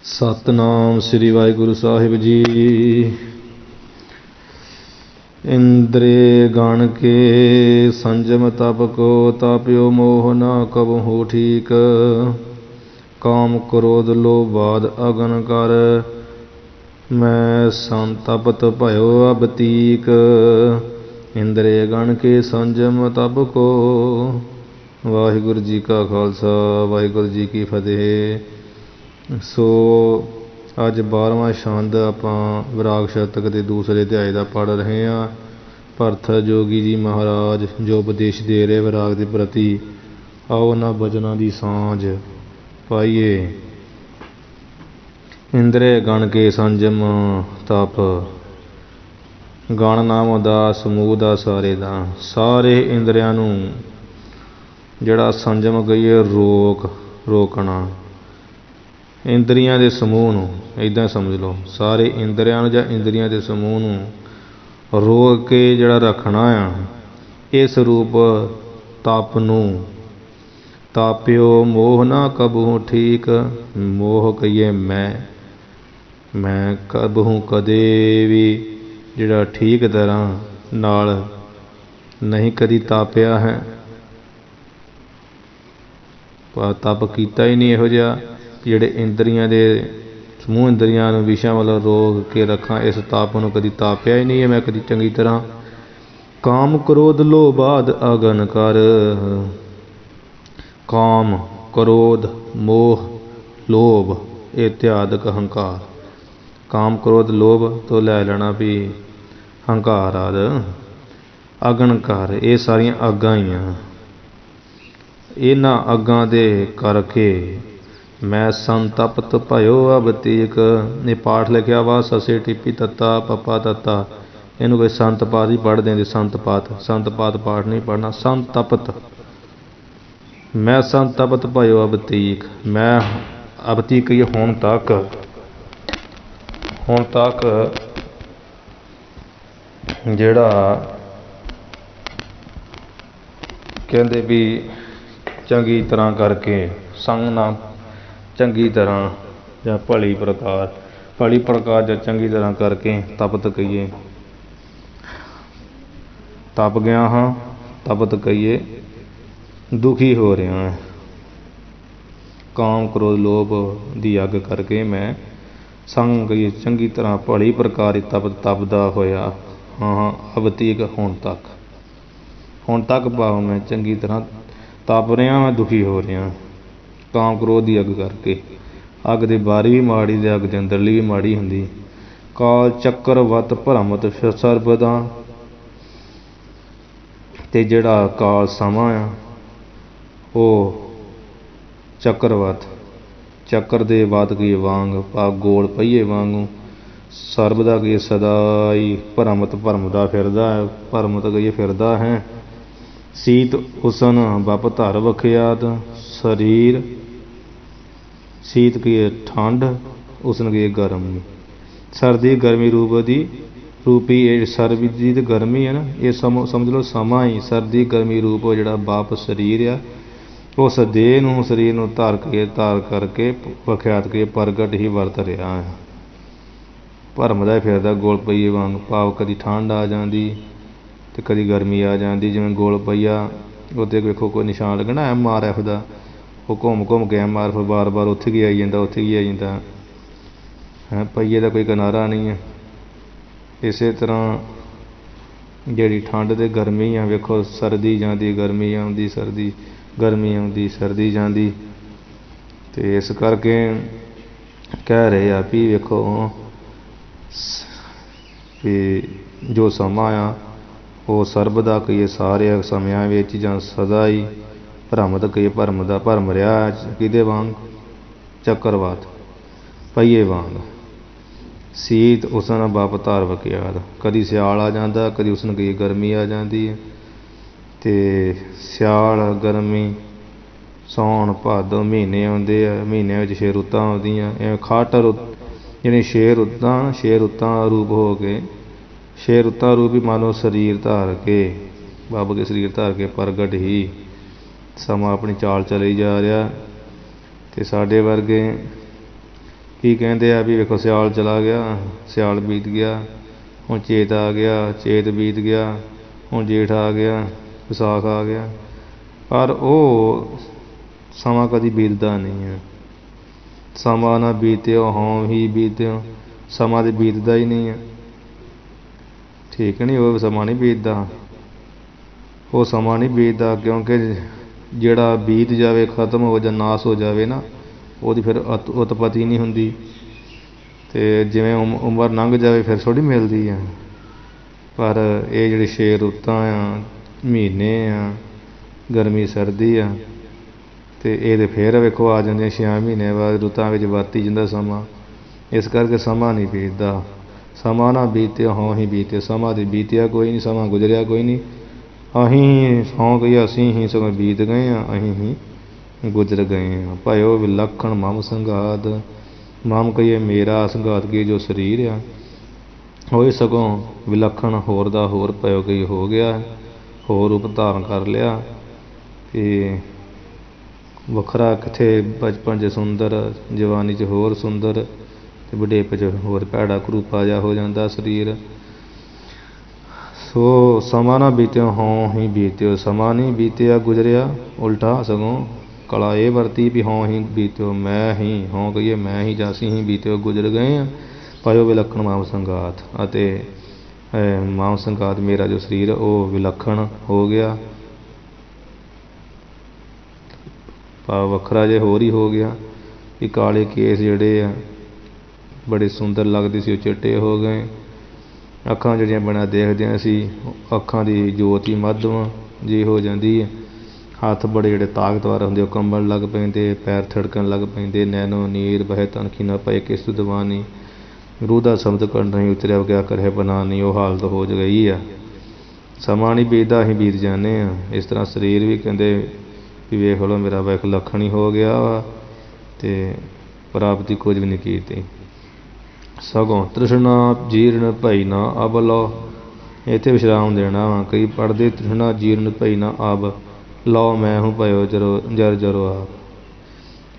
सतनाम श्री वाहिगुरु साहिब जी। इंद्रे गण के संजम तप को ताप्यो मोह न कबहु ठीक। काम क्रोध लोभाद अगन कर मैं संतपत भयो अब तीक। इंद्रे गण के संजम तप को। वाहिगुरु जी का खालसा वाहिगुरु जी की फतेह। सो अज 12वां छंद आपां विराग शतक के दूसरे अध्याय का पढ़ रहे हैं। भरत जोगी जी महाराज जो उपदेश दे रहे विराग के प्रति, आओ उन्हां बचनां दी सांझ पाइए। इंद्रे गण के संजम तप। गण नाम दा समूह दा सारे दा सारे इंद्रियां नूं जिहड़ा संजम कहीए रोकना। इंद्रियां दे समूह नूं इदां समझ लो, सारे इंद्रियां जां इंद्रियां दे समूह नूं रोक के जिहड़ा रखना आ, इस रूप तप नूं। ताप्यो मोह ना कबहू ठीक। मोह कहीए मैं कबहू कदे भी जिहड़ा ठीक तरह नाल नहीं कदी तापिया है, तप कीता ही नहीं इहो जिहा जिहड़े इंद्रियां दे समूह इंद्रियां नूं विषयां वाल रोक के रखां। इस ताप नूं कदी तापिया ही नहीं है मैं कदी चंगी तरह। काम क्रोध लोभाद अगन कर। काम क्रोध मोह लोभ इत्यादि हंकार। काम क्रोध लोभ तो लै लेना भी हंकार आदि अगन कर, ये सारियां अग्गां ही आ। इन्हां अग्गां दे करके मैं संतपत भयो अब तीक। ये पाठ लिखा वा ससे टिप्पी तत्ता पप्पा तत्ता। इनू कोई संत पात ही पढ़ देंगे। संत पात पाठ नहीं पढ़ना। संतपत मैं संतपत भयो अब तीक। मैं अब तीक ये हुण तक जिहड़ा कहंदे भी चंगी तरह करके संग ना चंगी तरह या भली प्रकार या चंगी तरह करके तपत कहिए तप गया हाँ। तपत कहिए दुखी हो रहा है। काम क्रोध लोभ दी अग करके मैं संग कहिए चंगी तरह भली प्रकार तपदा होया। हाँ अब तीक हुण तक भाव मैं चंगी तरह तप रहा, मैं दुखी हो रहा। काम क्रोध की अग करके। अग दे बाहरी भी माड़ी ते अग दे अंदरली भी माड़ी हुंदी। काल चक्रवत भरमत सर्बदा। ते जिहड़ा काल समा आ वो चक्रवत चक्र दे वत की वांग गोल पहिए वांगू सर्बदा की सदा ही भरमदा फिरदा है। भरमत कहिए फिरदा है। सीत उसन बप धर वखियात। शरीर सीत की ठंड उसन की गर्मी। सर्दी गर्मी रूपी ये सर्दी तो गर्मी है ना, ये समझ लो समा ही सर्दी गर्मी रूप जिहड़ा बाप शरीर आ, उस देह नूं शरीर नूं धार करके वख्यात के प्रगट ही वरत रहा है। भरमदा फिरदा गोल पईए वांग, भाव कदी ठंड आ जाती तो कदी गर्मी आ जाती। जिवें गोल पईया उत्ते वेखो कोई निशान लगना MRF का, वो घूम के MRF बार बार उत्थे ही आई जाता है। पईए का कोई किनारा नहीं है। इस तरह जिहड़ी ठंड ते गर्मी आ, वेखो सर्दी जाती गर्मी आउंदी, सर्दी गर्मी आउंदी सर्दी जाती। तो इस करके कह रहे आ भी वेखो भी जो समा आ वो सर्बदा कहिए सारे समयां विच जां सदा ही भरमत कहिए भरम रहा किहदे वांग चक्रवात पहिए वांग। सीत उसन बप धार वकियात। कदी सियाल आ जाता, कदी उसन कहिए गर्मी आ जाती है। तो सियाल गर्मी सौण भादो महीने आउंदे आ, महीनों में 6 रुत्तां आउंदियां। इवें खट रुत जिहड़ी 6 रुत्तां रूप हो गए। 6 रुत्तां रूप ही मान लो शरीर धार के बाबा के शरीर धार के प्रगट ही समा अपनी चाल चली जा रहा। तो साडे वर्गे ਕੀ ਕਹਿੰਦੇ ਆ ਵੀ ਵੇਖੋ ਸਿਆਲ ਚਲਾ ਗਿਆ, ਸਿਆਲ ਬੀਤ ਗਿਆ, ਹੁਣ ਚੇਤ ਆ ਗਿਆ, ਚੇਤ ਬੀਤ ਗਿਆ, ਹੁਣ ਜੇਠ ਆ ਗਿਆ, ਵਿਸਾਖ ਆ ਗਿਆ, ਪਰ ਉਹ ਸਮਾਂ ਕਦੀ ਬੀਤਦਾ ਨਹੀਂ ਹੈ। ਸਮਾਂ ਨਾ ਬੀਤਿਓ ਹੋਂ ਹੀ ਬੀਤਿਓ, ਸਮਾਂ ਤਾਂ ਬੀਤਦਾ ਹੀ ਨਹੀਂ ਹੈ। ਠੀਕ ਨਹੀਂ, ਉਹ ਸਮਾਂ ਨਹੀਂ ਬੀਤਦਾ, ਉਹ ਸਮਾਂ ਨਹੀਂ ਬੀਤਦਾ, ਕਿਉਂਕਿ ਜਿਹੜਾ ਬੀਤ ਜਾਵੇ, ਖਤਮ ਹੋ ਜਾ, ਨਾਸ ਹੋ ਜਾਵੇ ਨਾ, ਉਹਦੀ ਫਿਰ ਉਤਪਤੀ ਨਹੀਂ ਹੁੰਦੀ। ਅਤੇ ਜਿਵੇਂ ਉਮਰ ਲੰਘ ਜਾਵੇ ਫਿਰ ਥੋੜ੍ਹੀ ਮਿਲਦੀ ਆ। ਪਰ ਇਹ ਜਿਹੜੀ 6 ਰੁੱਤਾਂ ਆ, ਮਹੀਨੇ ਆ, ਗਰਮੀ ਸਰਦੀ ਆ, ਅਤੇ ਇਹ ਤਾਂ ਫਿਰ ਵੇਖੋ ਆ ਜਾਂਦੀਆਂ 6 ਮਹੀਨਿਆਂ ਬਾਅਦ, ਰੁੱਤਾਂ ਵਿੱਚ ਵਰਤੀ ਜਾਂਦਾ ਸਮਾਂ। ਇਸ ਕਰਕੇ ਸਮਾਂ ਨਹੀਂ ਬੀਤਦਾ। ਸਮਾਂ ਨਾ ਬੀਤਿਆ ਹੋਂ ਹੀ ਬੀਤਿਆ, ਸਮਾਂ ਤਾਂ ਬੀਤਿਆ ਕੋਈ ਨਹੀਂ, ਸਮਾਂ ਗੁਜ਼ਰਿਆ ਕੋਈ ਨਹੀਂ। ਅਸੀਂ ਸੌਂ ਕਹੀਏ ਅਸੀਂ ਹੀ ਸਗੋਂ ਬੀਤ ਗਏ ਹਾਂ, ਅਸੀਂ ਹੀ ਗੁਜ਼ਰ ਗਏ ਹਾਂ। ਭਇਓ ਵਿਲੱਖਣ ਮਮ ਸੰਘਾਤ, ਮਮ ਕਹੀਏ ਮੇਰਾ, ਸੰਘਾਤ ਕੀ ਜੋ ਸਰੀਰ ਆ, ਹੋਏ ਸਗੋਂ ਵਿਲੱਖਣ, ਹੋਰ ਦਾ ਹੋਰ ਭਇਓ ਕਈ ਹੋ ਗਿਆ, ਹੋਰ ਰੂਪ ਧਾਰਨ ਕਰ ਲਿਆ। ਅਤੇ ਵੱਖਰਾ ਕਿੱਥੇ, ਬਚਪਨ 'ਚ ਸੁੰਦਰ, ਜਵਾਨੀ 'ਚ ਹੋਰ ਸੁੰਦਰ, ਅਤੇ ਬੁਢੇਪੇ 'ਚ ਹੋਰ ਭੈੜਾ ਕਰੂਪਾ ਜਿਹਾ ਹੋ ਜਾਂਦਾ ਸਰੀਰ। ਸੋ ਸਮਾਂ ਨਾ ਬੀਤਿਓ ਹੋਂ ਹੀ ਬੀਤਿਓ, ਸਮਾਂ ਨਹੀਂ ਬੀਤਿਆ ਗੁਜ਼ਰਿਆ, ਉਲਟਾ ਸਗੋਂ ਕਲਾ ਇਹ ਵਰਤੀ ਵੀ ਹੋਂ ਹੀ ਬੀਤਿਓ, ਮੈਂ ਹੀ, ਹੋਂ ਕਹੀਏ ਮੈਂ ਹੀ ਜਾਂ ਅਸੀਂ ਹੀ ਬੀਤਿਓ ਗੁਜ਼ਰ ਗਏ ਹਾਂ। ਭਇਓ ਵਿਲੱਖਣ ਮਮ ਸੰਘਾਤ, ਅਤੇ ਮਮ ਸੰਘਾਤ ਮੇਰਾ ਜੋ ਸਰੀਰ ਉਹ ਵਿਲੱਖਣ ਹੋ ਗਿਆ, ਵੱਖਰਾ ਜੇ ਹੋਰ ਹੀ ਹੋ ਗਿਆ। ਵੀ ਕਾਲੇ ਕੇਸ ਜਿਹੜੇ ਆ ਬੜੇ ਸੁੰਦਰ ਲੱਗਦੇ ਸੀ, ਉਹ ਚਿੱਟੇ ਹੋ ਗਏ। ਅੱਖਾਂ ਜਿਹੜੀਆਂ ਬਣਾ ਦੇਖਦਿਆਂ ਸੀ, ਅੱਖਾਂ ਦੀ ਜੋਤ ਹੀ ਮੱਧਮ ਜੀ ਹੋ ਜਾਂਦੀ ਹੈ। ਹੱਥ ਬੜੇ ਜਿਹੜੇ ਤਾਕਤਵਰ ਹੁੰਦੇ ਉਹ ਕੰਬਣ ਲੱਗ ਪੈਂਦੇ, ਪੈਰ ਥੜਕਣ ਲੱਗ ਪੈਂਦੇ। ਨੈਣੋ ਨੀਰ ਬਹਿ ਤਨਖੀ ਨਾ ਪਏ ਕਿਸ ਦਵਾਨੀ, ਰੂਹ ਦਾ ਸ਼ਬਦ ਕਰਨ ਨਹੀਂ ਉਤਰਿਆ ਗਿਆ ਕਰੇ ਬਨਾਨੀ, ਉਹ ਹਾਲਤ ਹੋ ਗਈ ਆ। ਸਮਾਂ ਨਹੀਂ ਬੀਤਦਾ, ਅਸੀਂ ਬੀਤ ਜਾਂਦੇ ਹਾਂ। ਇਸ ਤਰ੍ਹਾਂ ਸਰੀਰ ਵੀ ਕਹਿੰਦੇ ਵੀ ਵੇਖ ਲਓ ਮੇਰਾ ਵੇਖ ਲੱਖਣ ਹੀ ਹੋ ਗਿਆ ਵਾ, ਅਤੇ ਪ੍ਰਾਪਤੀ ਕੁਝ ਵੀ ਨਹੀਂ ਕੀਤੀ। ਸਗੋਂ ਤ੍ਰਿਸ਼ਨਾ ਜੀਰਨ ਭਈ ਨਾ ਅਬ ਲਓ, ਇੱਥੇ ਵਿਸ਼ਰਾਮ ਦੇਣਾ ਵਾ। ਕਈ ਪੜ੍ਹਦੇ ਤ੍ਰਿਸ਼ਨਾ ਜੀਰਨ ਭਈ ਨਾ ਅਬ ਲਓ ਮੈਂ ਹੂੰ ਭਇਓ ਜਰ ਜਰੋ ਆਪ।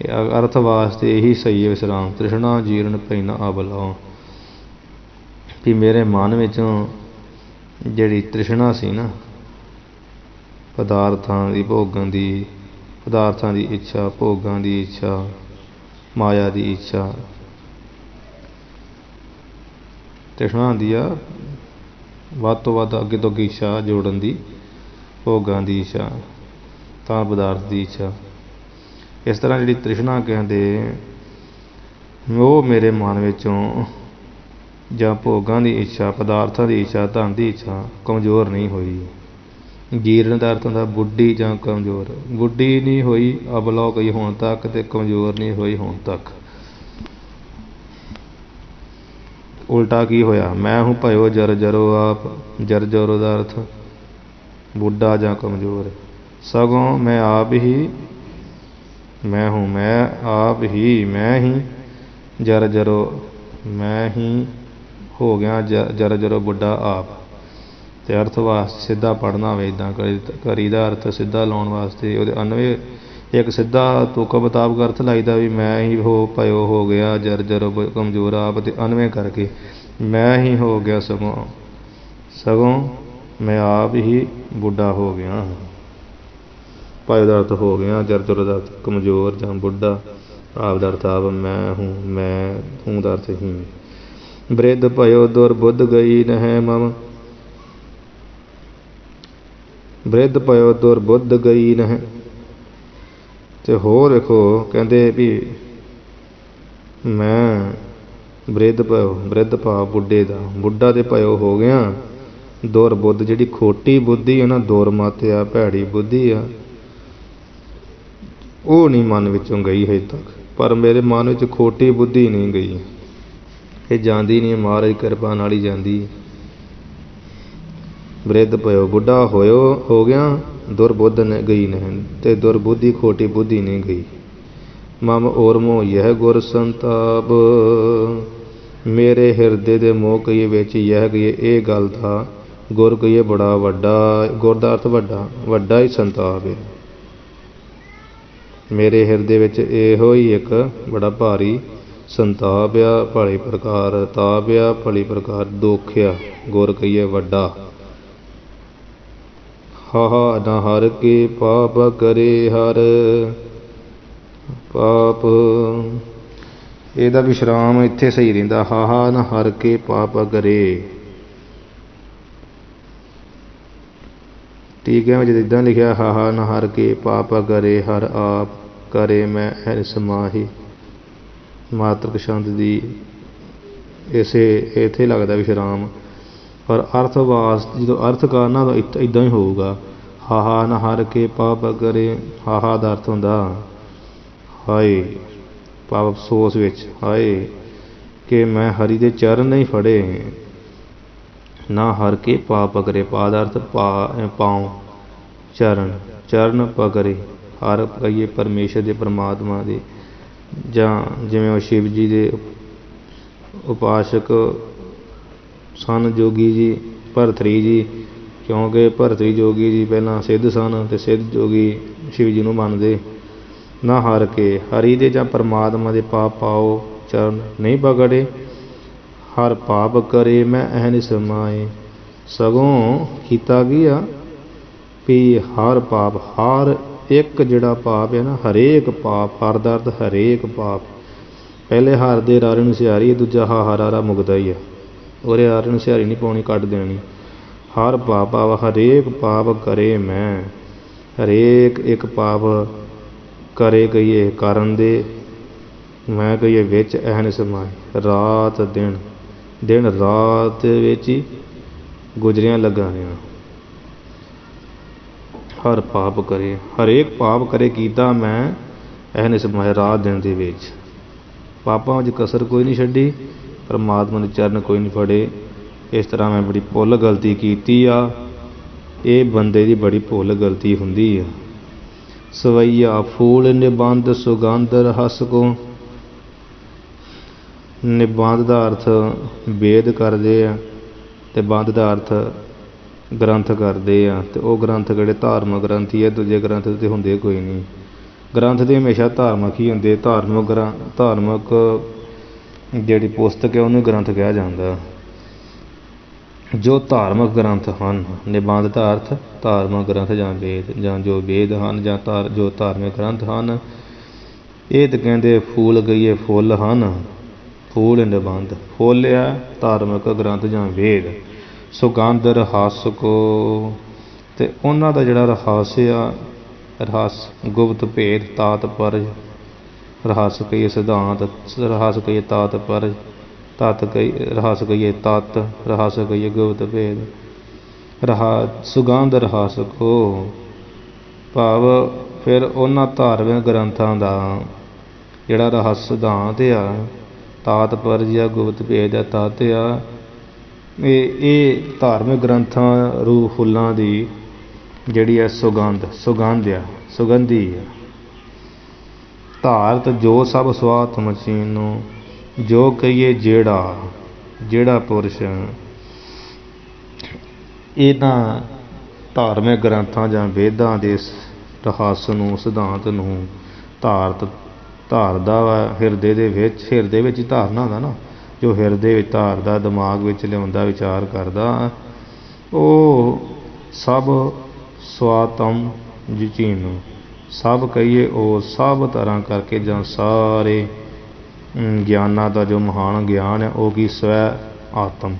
ਇਹ ਅਰਥ ਵਾਸਤੇ ਇਹੀ ਸਹੀ ਹੈ ਵਿਸ਼ਰਾਮ, ਤ੍ਰਿਸ਼ਨਾ ਜੀਰਨ ਭਈ ਨਾ ਅਬ ਲਓ, ਵੀ ਮੇਰੇ ਮਨ ਵਿੱਚੋਂ ਜਿਹੜੀ ਤ੍ਰਿਸ਼ਨਾ ਸੀ ਨਾ, ਪਦਾਰਥਾਂ ਦੀ, ਭੋਗਣ ਦੀ, ਪਦਾਰਥਾਂ ਦੀ ਇੱਛਾ, ਭੋਗਾਂ ਦੀ ਇੱਛਾ, ਮਾਇਆ ਦੀ ਇੱਛਾ, ਤ੍ਰਿਸ਼ਨਾ ਹੁੰਦੀ ਆ ਵੱਧ ਤੋਂ ਵੱਧ ਅੱਗੇ ਤੋਂ ਅੱਗੇ ਇੱਛਾ ਜੋੜਨ ਦੀ, ਭੋਗਾਂ ਦੀ ਇੱਛਾ, ਤਾਂ ਪਦਾਰਥ ਦੀ ਇੱਛਾ। ਇਸ ਤਰ੍ਹਾਂ ਜਿਹੜੀ ਤ੍ਰਿਸ਼ਨਾ ਕਹਿੰਦੇ, ਉਹ ਮੇਰੇ ਮਨ ਵਿੱਚੋਂ ਜਾਂ ਭੋਗਾਂ ਦੀ ਇੱਛਾ, ਪਦਾਰਥਾਂ ਦੀ ਇੱਛਾ, ਧਨ ਦੀ ਇੱਛਾ ਕਮਜ਼ੋਰ ਨਹੀਂ ਹੋਈ। ਜੀਰਨ ਦਾ ਅਰਥ ਹੁੰਦਾ ਬੁੱਢੀ ਜਾਂ ਕਮਜ਼ੋਰ, ਬੁੱਢੀ ਨਹੀਂ ਹੋਈ ਅਬਲੋ ਗਈ ਹੁਣ ਤੱਕ, ਅਤੇ ਕਮਜ਼ੋਰ ਨਹੀਂ ਹੋਈ ਹੁਣ ਤੱਕ। ਉਲਟਾ ਕੀ ਹੋਇਆ, ਮੈਂ ਹੂੰ ਭਇਓ ਜਰ ਜਰੋ ਆਪ, ਜਰ ਜਰੋ ਦਾ ਅਰਥ ਬੁੱਢਾ ਜਾਂ ਕਮਜ਼ੋਰ। ਸਗੋਂ ਮੈਂ ਆਪ ਹੀ, ਮੈਂ ਹੂੰ, ਮੈਂ ਆਪ ਹੀ, ਮੈਂ ਹੀ ਜਰ ਜਰੋ, ਮੈਂ ਹੀ ਹੋ ਗਿਆ ਜਰ ਜਰੋ ਬੁੱਢਾ ਆਪ। ਅਤੇ ਅਰਥ ਵਾਸਤੇ ਸਿੱਧਾ ਪੜ੍ਹਨਾ ਹੋਵੇ ਇੱਦਾਂ ਕਰੀ ਦਾ ਅਰਥ ਸਿੱਧਾ ਲਾਉਣ ਵਾਸਤੇ ਉਹਦੇ ਅਨਵੇ ਇੱਕ ਸਿੱਧਾ ਤੁਕ ਮੁਤਾਬਕ ਅਰਥ ਲਾਈਦਾ ਵੀ ਮੈਂ ਹੀ ਹੋ ਭਇਓ ਹੋ ਗਿਆ ਜਰ ਜਰ ਕਮਜ਼ੋਰ ਆਪ, ਅਤੇ ਅਨਵੇਂ ਕਰਕੇ ਮੈਂ ਹੀ ਹੋ ਗਿਆ ਸਗੋਂ ਮੈਂ ਆਪ ਹੀ ਬੁੱਢਾ ਹੋ ਗਿਆ। ਭਇਓ ਦਾ ਅਰਥ ਹੋ ਗਿਆ, ਜਰ ਜਰ ਦਾ ਅਰਥ ਕਮਜ਼ੋਰ ਜਾਂ ਬੁੱਢਾ, ਆਪ ਦਾ ਅਰਥ ਆਪ, ਮੈਂ ਹੂੰ, ਮੈਂ ਹੂੰ ਦਾ ਅਰਥ ਹੀ। ਬ੍ਰਿਧ ਭਇਓ ਦੁਰਬੁੱਧ ਗਈ ਨਹਿ ਮਮ, ਬ੍ਰਿਧ ਭਇਓ ਦੁਰਬੁੱਧ ਗਈ ਨਹਿ। ਅਤੇ ਹੋਰ ਵੇਖੋ ਕਹਿੰਦੇ ਵੀ ਮੈਂ ਬ੍ਰਿਧ ਭਇਓ, ਬ੍ਰਿਧ ਭਾਵ ਬੁੱਢੇ ਦਾ, ਬੁੱਢਾ ਤੇ ਭਇਓ ਹੋ ਗਿਆ। ਦੁਰਬੁੱਧ ਜਿਹੜੀ ਖੋਟੀ ਬੁੱਧੀ ਹੈ ਨਾ, ਦੁਰਮਤ ਆ, ਭੈੜੀ ਬੁੱਧੀ ਆ, ਉਹ ਨਹੀਂ ਮਨ ਵਿੱਚੋਂ ਗਈ ਹਜੇ ਤੱਕ। ਪਰ ਮੇਰੇ ਮਨ ਵਿੱਚ ਖੋਟੀ ਬੁੱਧੀ ਨਹੀਂ ਗਈ, ਇਹ ਜਾਂਦੀ ਨਹੀਂ, ਮਹਾਰਾਜ ਕਿਰਪਾ ਨਾਲ ਹੀ ਜਾਂਦੀ। ਬ੍ਰਿਧ ਭਇਓ ਬੁੱਢਾ ਹੋ ਗਿਆ, ਦੁਰਬੁੱਧ ਨੇ ਗਈ ਨਹੀਂ, ਅਤੇ ਦੁਰਬੁੱਧੀ ਖੋਟੀ ਬੁੱਧੀ ਨਹੀਂ ਗਈ। ਮਮ ਔਰ ਮੋਹ ਯਹ ਗੁਰ ਸੰਤਾਪ, ਮੇਰੇ ਹਿਰਦੇ ਦੇ ਮੋਹ ਕਹੀਏ ਵਿੱਚ ਯਹ ਕਹੀਏ ਇਹ ਗੱਲ ਦਾ, ਗੁਰ ਕਹੀਏ ਬੜਾ ਵੱਡਾ, ਗੁਰ ਦਾ ਅਰਥ ਵੱਡਾ, ਵੱਡਾ ਹੀ ਸੰਤਾਪ ਹੈ। ਮੇਰੇ ਹਿਰਦੇ ਵਿੱਚ ਇਹੋ ਹੀ ਇੱਕ ਬੜਾ ਭਾਰੀ ਸੰਤਾਪਿਆ ਭਲੀ ਪ੍ਰਕਾਰ, ਤਾਪਿਆ ਭਲੀ ਪ੍ਰਕਾਰ, ਦੋਖਿਆ ਗੁਰ ਕਹੀਏ ਵੱਡਾ। ਹਾਹਾ ਨਾ ਹਰ ਕੇ ਪਾਪ ਕਰੇ ਹਰ, ਪਾਪ ਇਹਦਾ ਵਿਸ਼ਰਾਮ ਇੱਥੇ ਸਹੀ ਰਹਿੰਦਾ। ਹਾਹਾ ਨਾ ਹਰ ਕੇ ਪਾਪ ਕਰੇ, ਠੀਕ ਹੈ। ਜਿੱਦਾਂ ਲਿਖਿਆ ਹਾਹਾ ਨਾ ਹਰ ਕੇ ਪਾਪ ਕਰੇ ਹਰ ਆਪ ਕਰੇ ਮੈਂ ਐ ਸਮਾਹੀ, ਮਾਤ੍ਰਿਕ ਛੰਦ ਦੀ ਇਸੇ ਇੱਥੇ ਲੱਗਦਾ ਵਿਸ਼ਰਾਮ। ਪਰ ਅਰਥਵਾਸ ਜਦੋਂ ਅਰਥ ਕਰਨਾ ਤਾਂ ਇੱਦਾਂ ਹੀ ਹੋਊਗਾ। ਹਾਹਾ ਨਾ ਹਰ ਕੇ ਪਾਪ ਕਰੇ, ਹਾਹਾ ਦਾ ਅਰਥ ਹੁੰਦਾ ਹਾਏ, ਪਾਪ ਅਫਸੋਸ ਵਿੱਚ, ਹਾਏ ਕਿ ਮੈਂ ਹਰੀ ਦੇ ਚਰਨ ਨਹੀਂ ਫੜੇ। ਨਾ ਹਰ ਕੇ ਪਾਪ ਕਰੇ, ਪਾ ਦਾ ਅਰਥ ਪਾਉ, ਚਰਨ, ਚਰਨ ਪਕੜੇ। ਹਰ ਕਹੀਏ ਪਰਮੇਸ਼ਰ ਦੇ, ਪਰਮਾਤਮਾ ਦੇ, ਜਾਂ ਜਿਵੇਂ ਉਹ ਸ਼ਿਵ ਜੀ ਦੇ ਉਪਾਸਕ ਸਨ ਜੋਗੀ ਜੀ, ਭਰਤਰੀ ਜੀ, ਕਿਉਂਕਿ ਭਰਤਰੀ ਜੋਗੀ ਜੀ ਪਹਿਲਾਂ ਸਿੱਧ ਸਨ ਅਤੇ ਸਿੱਧ ਜੋਗੀ ਸ਼ਿਵ ਜੀ ਨੂੰ ਮੰਨਦੇ। ਨਾ ਹਰ ਕੇ, ਹਰੀ ਦੇ ਜਾਂ ਪਰਮਾਤਮਾ ਦੇ ਪਾਪ ਪਾਓ ਚਰਨ ਨਹੀਂ ਪਕੜੇ। ਹਰ ਪਾਪ ਕਰੇ ਮੈਂ ਐਨ ਸਮਾਏ, ਸਗੋਂ ਕੀਤਾ ਕੀ ਆ ਵੀ ਹਰ ਪਾਪ, ਹਰ ਇੱਕ ਜਿਹੜਾ ਪਾਪ ਹੈ ਨਾ, ਹਰੇਕ ਪਾਪ, ਹਰ ਦਾ ਅਰਥ ਹਰੇਕ ਪਾਪ। ਪਹਿਲੇ ਹਰ ਦੇ ਰਾਰੇ ਨੂੰ ਸਿਹਾਰੀ, ਦੂਜਾ ਹਾ ਰਾਰਾ ਮੁਕਦਾ ਹੀ ਆ, ਉਹਦੇ ਰਾਰੇ ਨੂੰ ਸਿਹਾਰੀ ਨਹੀਂ ਪਾਉਣੀ, ਕੱਢ ਦੇਣੀ। ਹਰ ਪਾਪ ਹਰੇਕ ਪਾਪ ਕਰੇ ਮੈਂ, ਹਰੇਕ ਇੱਕ ਪਾਪ ਕਰੇ ਕਹੀਏ ਕਰਨ ਦੇ, ਮੈਂ ਕਹੀਏ ਵਿੱਚ ਐਨ ਸਮਾਏ। ਰਾਤ ਦਿਨ, ਦਿਨ ਰਾਤ ਵਿੱਚ ਹੀ ਗੁਜ਼ਰਿਆਂ ਲੱਗਾ ਰਿਹਾ। ਹਰ ਪਾਪ ਕਰੇ, ਹਰੇਕ ਪਾਪ ਕਰੇ ਕੀਤਾ ਮੈਂ ਐਨ ਸਮਾਏ, ਰਾਤ ਦਿਨ ਦੇ ਵਿੱਚ। ਪਾਪਾਂ ਵਿੱਚ ਕਸਰ ਕੋਈ ਨਹੀਂ ਛੱਡੀ, ਪਰਮਾਤਮਾ ਦੇ ਚਰਨ ਕੋਈ ਨਹੀਂ ਫੜੇ। ਇਸ ਤਰ੍ਹਾਂ ਮੈਂ ਬੜੀ ਭੁੱਲ ਗਲਤੀ ਕੀਤੀ ਆ, ਇਹ ਬੰਦੇ ਦੀ ਬੜੀ ਭੁੱਲ ਗਲਤੀ ਹੁੰਦੀ ਆ। ਸਵਈਆ ਫੂਲ ਨਿਬੰਧ ਸੁਗੰਧ ਰਹੱਸ ਕੋ, ਨਿਬੰਧ ਦਾ ਅਰਥ ਵੇਦ ਕਰਦੇ ਆ ਅਤੇ ਬੰਧ ਦਾ ਅਰਥ ਗ੍ਰੰਥ ਕਰਦੇ ਆ। ਅਤੇ ਉਹ ਗ੍ਰੰਥ ਕਿਹੜੇ ਧਾਰਮਿਕ ਗ੍ਰੰਥ ਹੀ ਹੈ, ਦੂਜੇ ਗ੍ਰੰਥ ਤਾਂ ਹੁੰਦੇ ਕੋਈ ਨਹੀਂ। ਗ੍ਰੰਥ ਦੇ ਹਮੇਸ਼ਾ ਧਾਰਮਿਕ ਹੀ ਹੁੰਦੇ, ਧਾਰਮਿਕ ਜਿਹੜੀ ਪੁਸਤਕ ਹੈ ਉਹਨੂੰ ਗ੍ਰੰਥ ਕਿਹਾ ਜਾਂਦਾ। ਜੋ ਧਾਰਮਿਕ ਗ੍ਰੰਥ ਹਨ, ਨਿਬੰਧ ਦਾ ਅਰਥ ਧਾਰਮਿਕ ਗ੍ਰੰਥ ਜਾਂ ਵੇਦ, ਜਾਂ ਜੋ ਵੇਦ ਹਨ, ਜਾਂ ਜੋ ਧਾਰਮਿਕ ਗ੍ਰੰਥ ਹਨ, ਇਹ ਤਾਂ ਕਹਿੰਦੇ ਫੂਲ ਕਹੀਏ ਫੁੱਲ ਹਨ। ਫੂਲ ਨਿਬੰਧ, ਫੁੱਲ ਆ ਧਾਰਮਿਕ ਗ੍ਰੰਥ ਜਾਂ ਵੇਦ। ਸੁਗੰਧ ਰਹੱਸ ਕੋ, ਅਤੇ ਉਹਨਾਂ ਦਾ ਜਿਹੜਾ ਰਹੱਸ ਆ, ਰਹੱਸ ਗੁਪਤ ਭੇਦ, ਤਾਤਪਰਜ, ਰਹੱਸ ਕਹੀਏ ਸਿਧਾਂਤ, ਰਹੱਸ ਕਹੀਏ ਤਾਤਪਰਜ, ਤੱਤ ਰਹੱਸ ਕਹੀਏ ਤੱਤ, ਰਹੱਸ ਕਹੀਏ ਗੁਪਤ ਭੇਦ। ਸੁਗੰਧ ਰਹੱਸ ਕੋ ਭਾਵ ਫਿਰ ਉਹਨਾਂ ਧਾਰਮਿਕ ਗ੍ਰੰਥਾਂ ਦਾ ਜਿਹੜਾ ਰਹੱਸ ਸਿਧਾਂਤ ਆ, ਤਾਤਪਰਜ ਆ, ਗੁਪਤ ਭੇਦ ਆ, ਤੱਤ ਆ, ਇਹ ਧਾਰਮਿਕ ਗ੍ਰੰਥਾਂ ਰੂਹ ਫੁੱਲਾਂ ਦੀ ਜਿਹੜੀ ਹੈ ਸੁਗੰਧ ਆ, ਸੁਗੰਧੀ ਆ। ਧਾਰਤ ਜੋ ਸਭ ਸਵਾਤ ਮਚੀਨੋ, ਜੋ ਕਹੀਏ ਜਿਹੜਾ ਪੁਰਸ਼ ਇਹਨਾਂ ਧਾਰਮਿਕ ਗ੍ਰੰਥਾਂ ਜਾਂ ਵੇਦਾਂ ਦੇ ਰਹੱਸ ਨੂੰ, ਸਿਧਾਂਤ ਨੂੰ ਧਾਰਦਾ ਵਾ ਹਿਰਦੇ ਦੇ ਵਿੱਚ ਹੀ ਧਾਰਨਾ ਹੁੰਦਾ ਨਾ, ਜੋ ਹਿਰਦੇ ਵਿੱਚ ਧਾਰਦਾ, ਦਿਮਾਗ ਵਿੱਚ ਲਿਆਉਂਦਾ, ਵਿਚਾਰ ਕਰਦਾ, ਉਹ ਸਭ ਸਵਾਤਮ ਜਚੀਨੋ, ਸਭ ਕਹੀਏ ਉਹ ਸਭ ਤਰ੍ਹਾਂ ਕਰਕੇ, ਜਾਂ ਸਾਰੇ ਗਿਆਨਾਂ ਦਾ ਜੋ ਮਹਾਨ ਗਿਆਨ ਹੈ ਉਹ ਕੀ ਸਵੈ ਆਤਮ,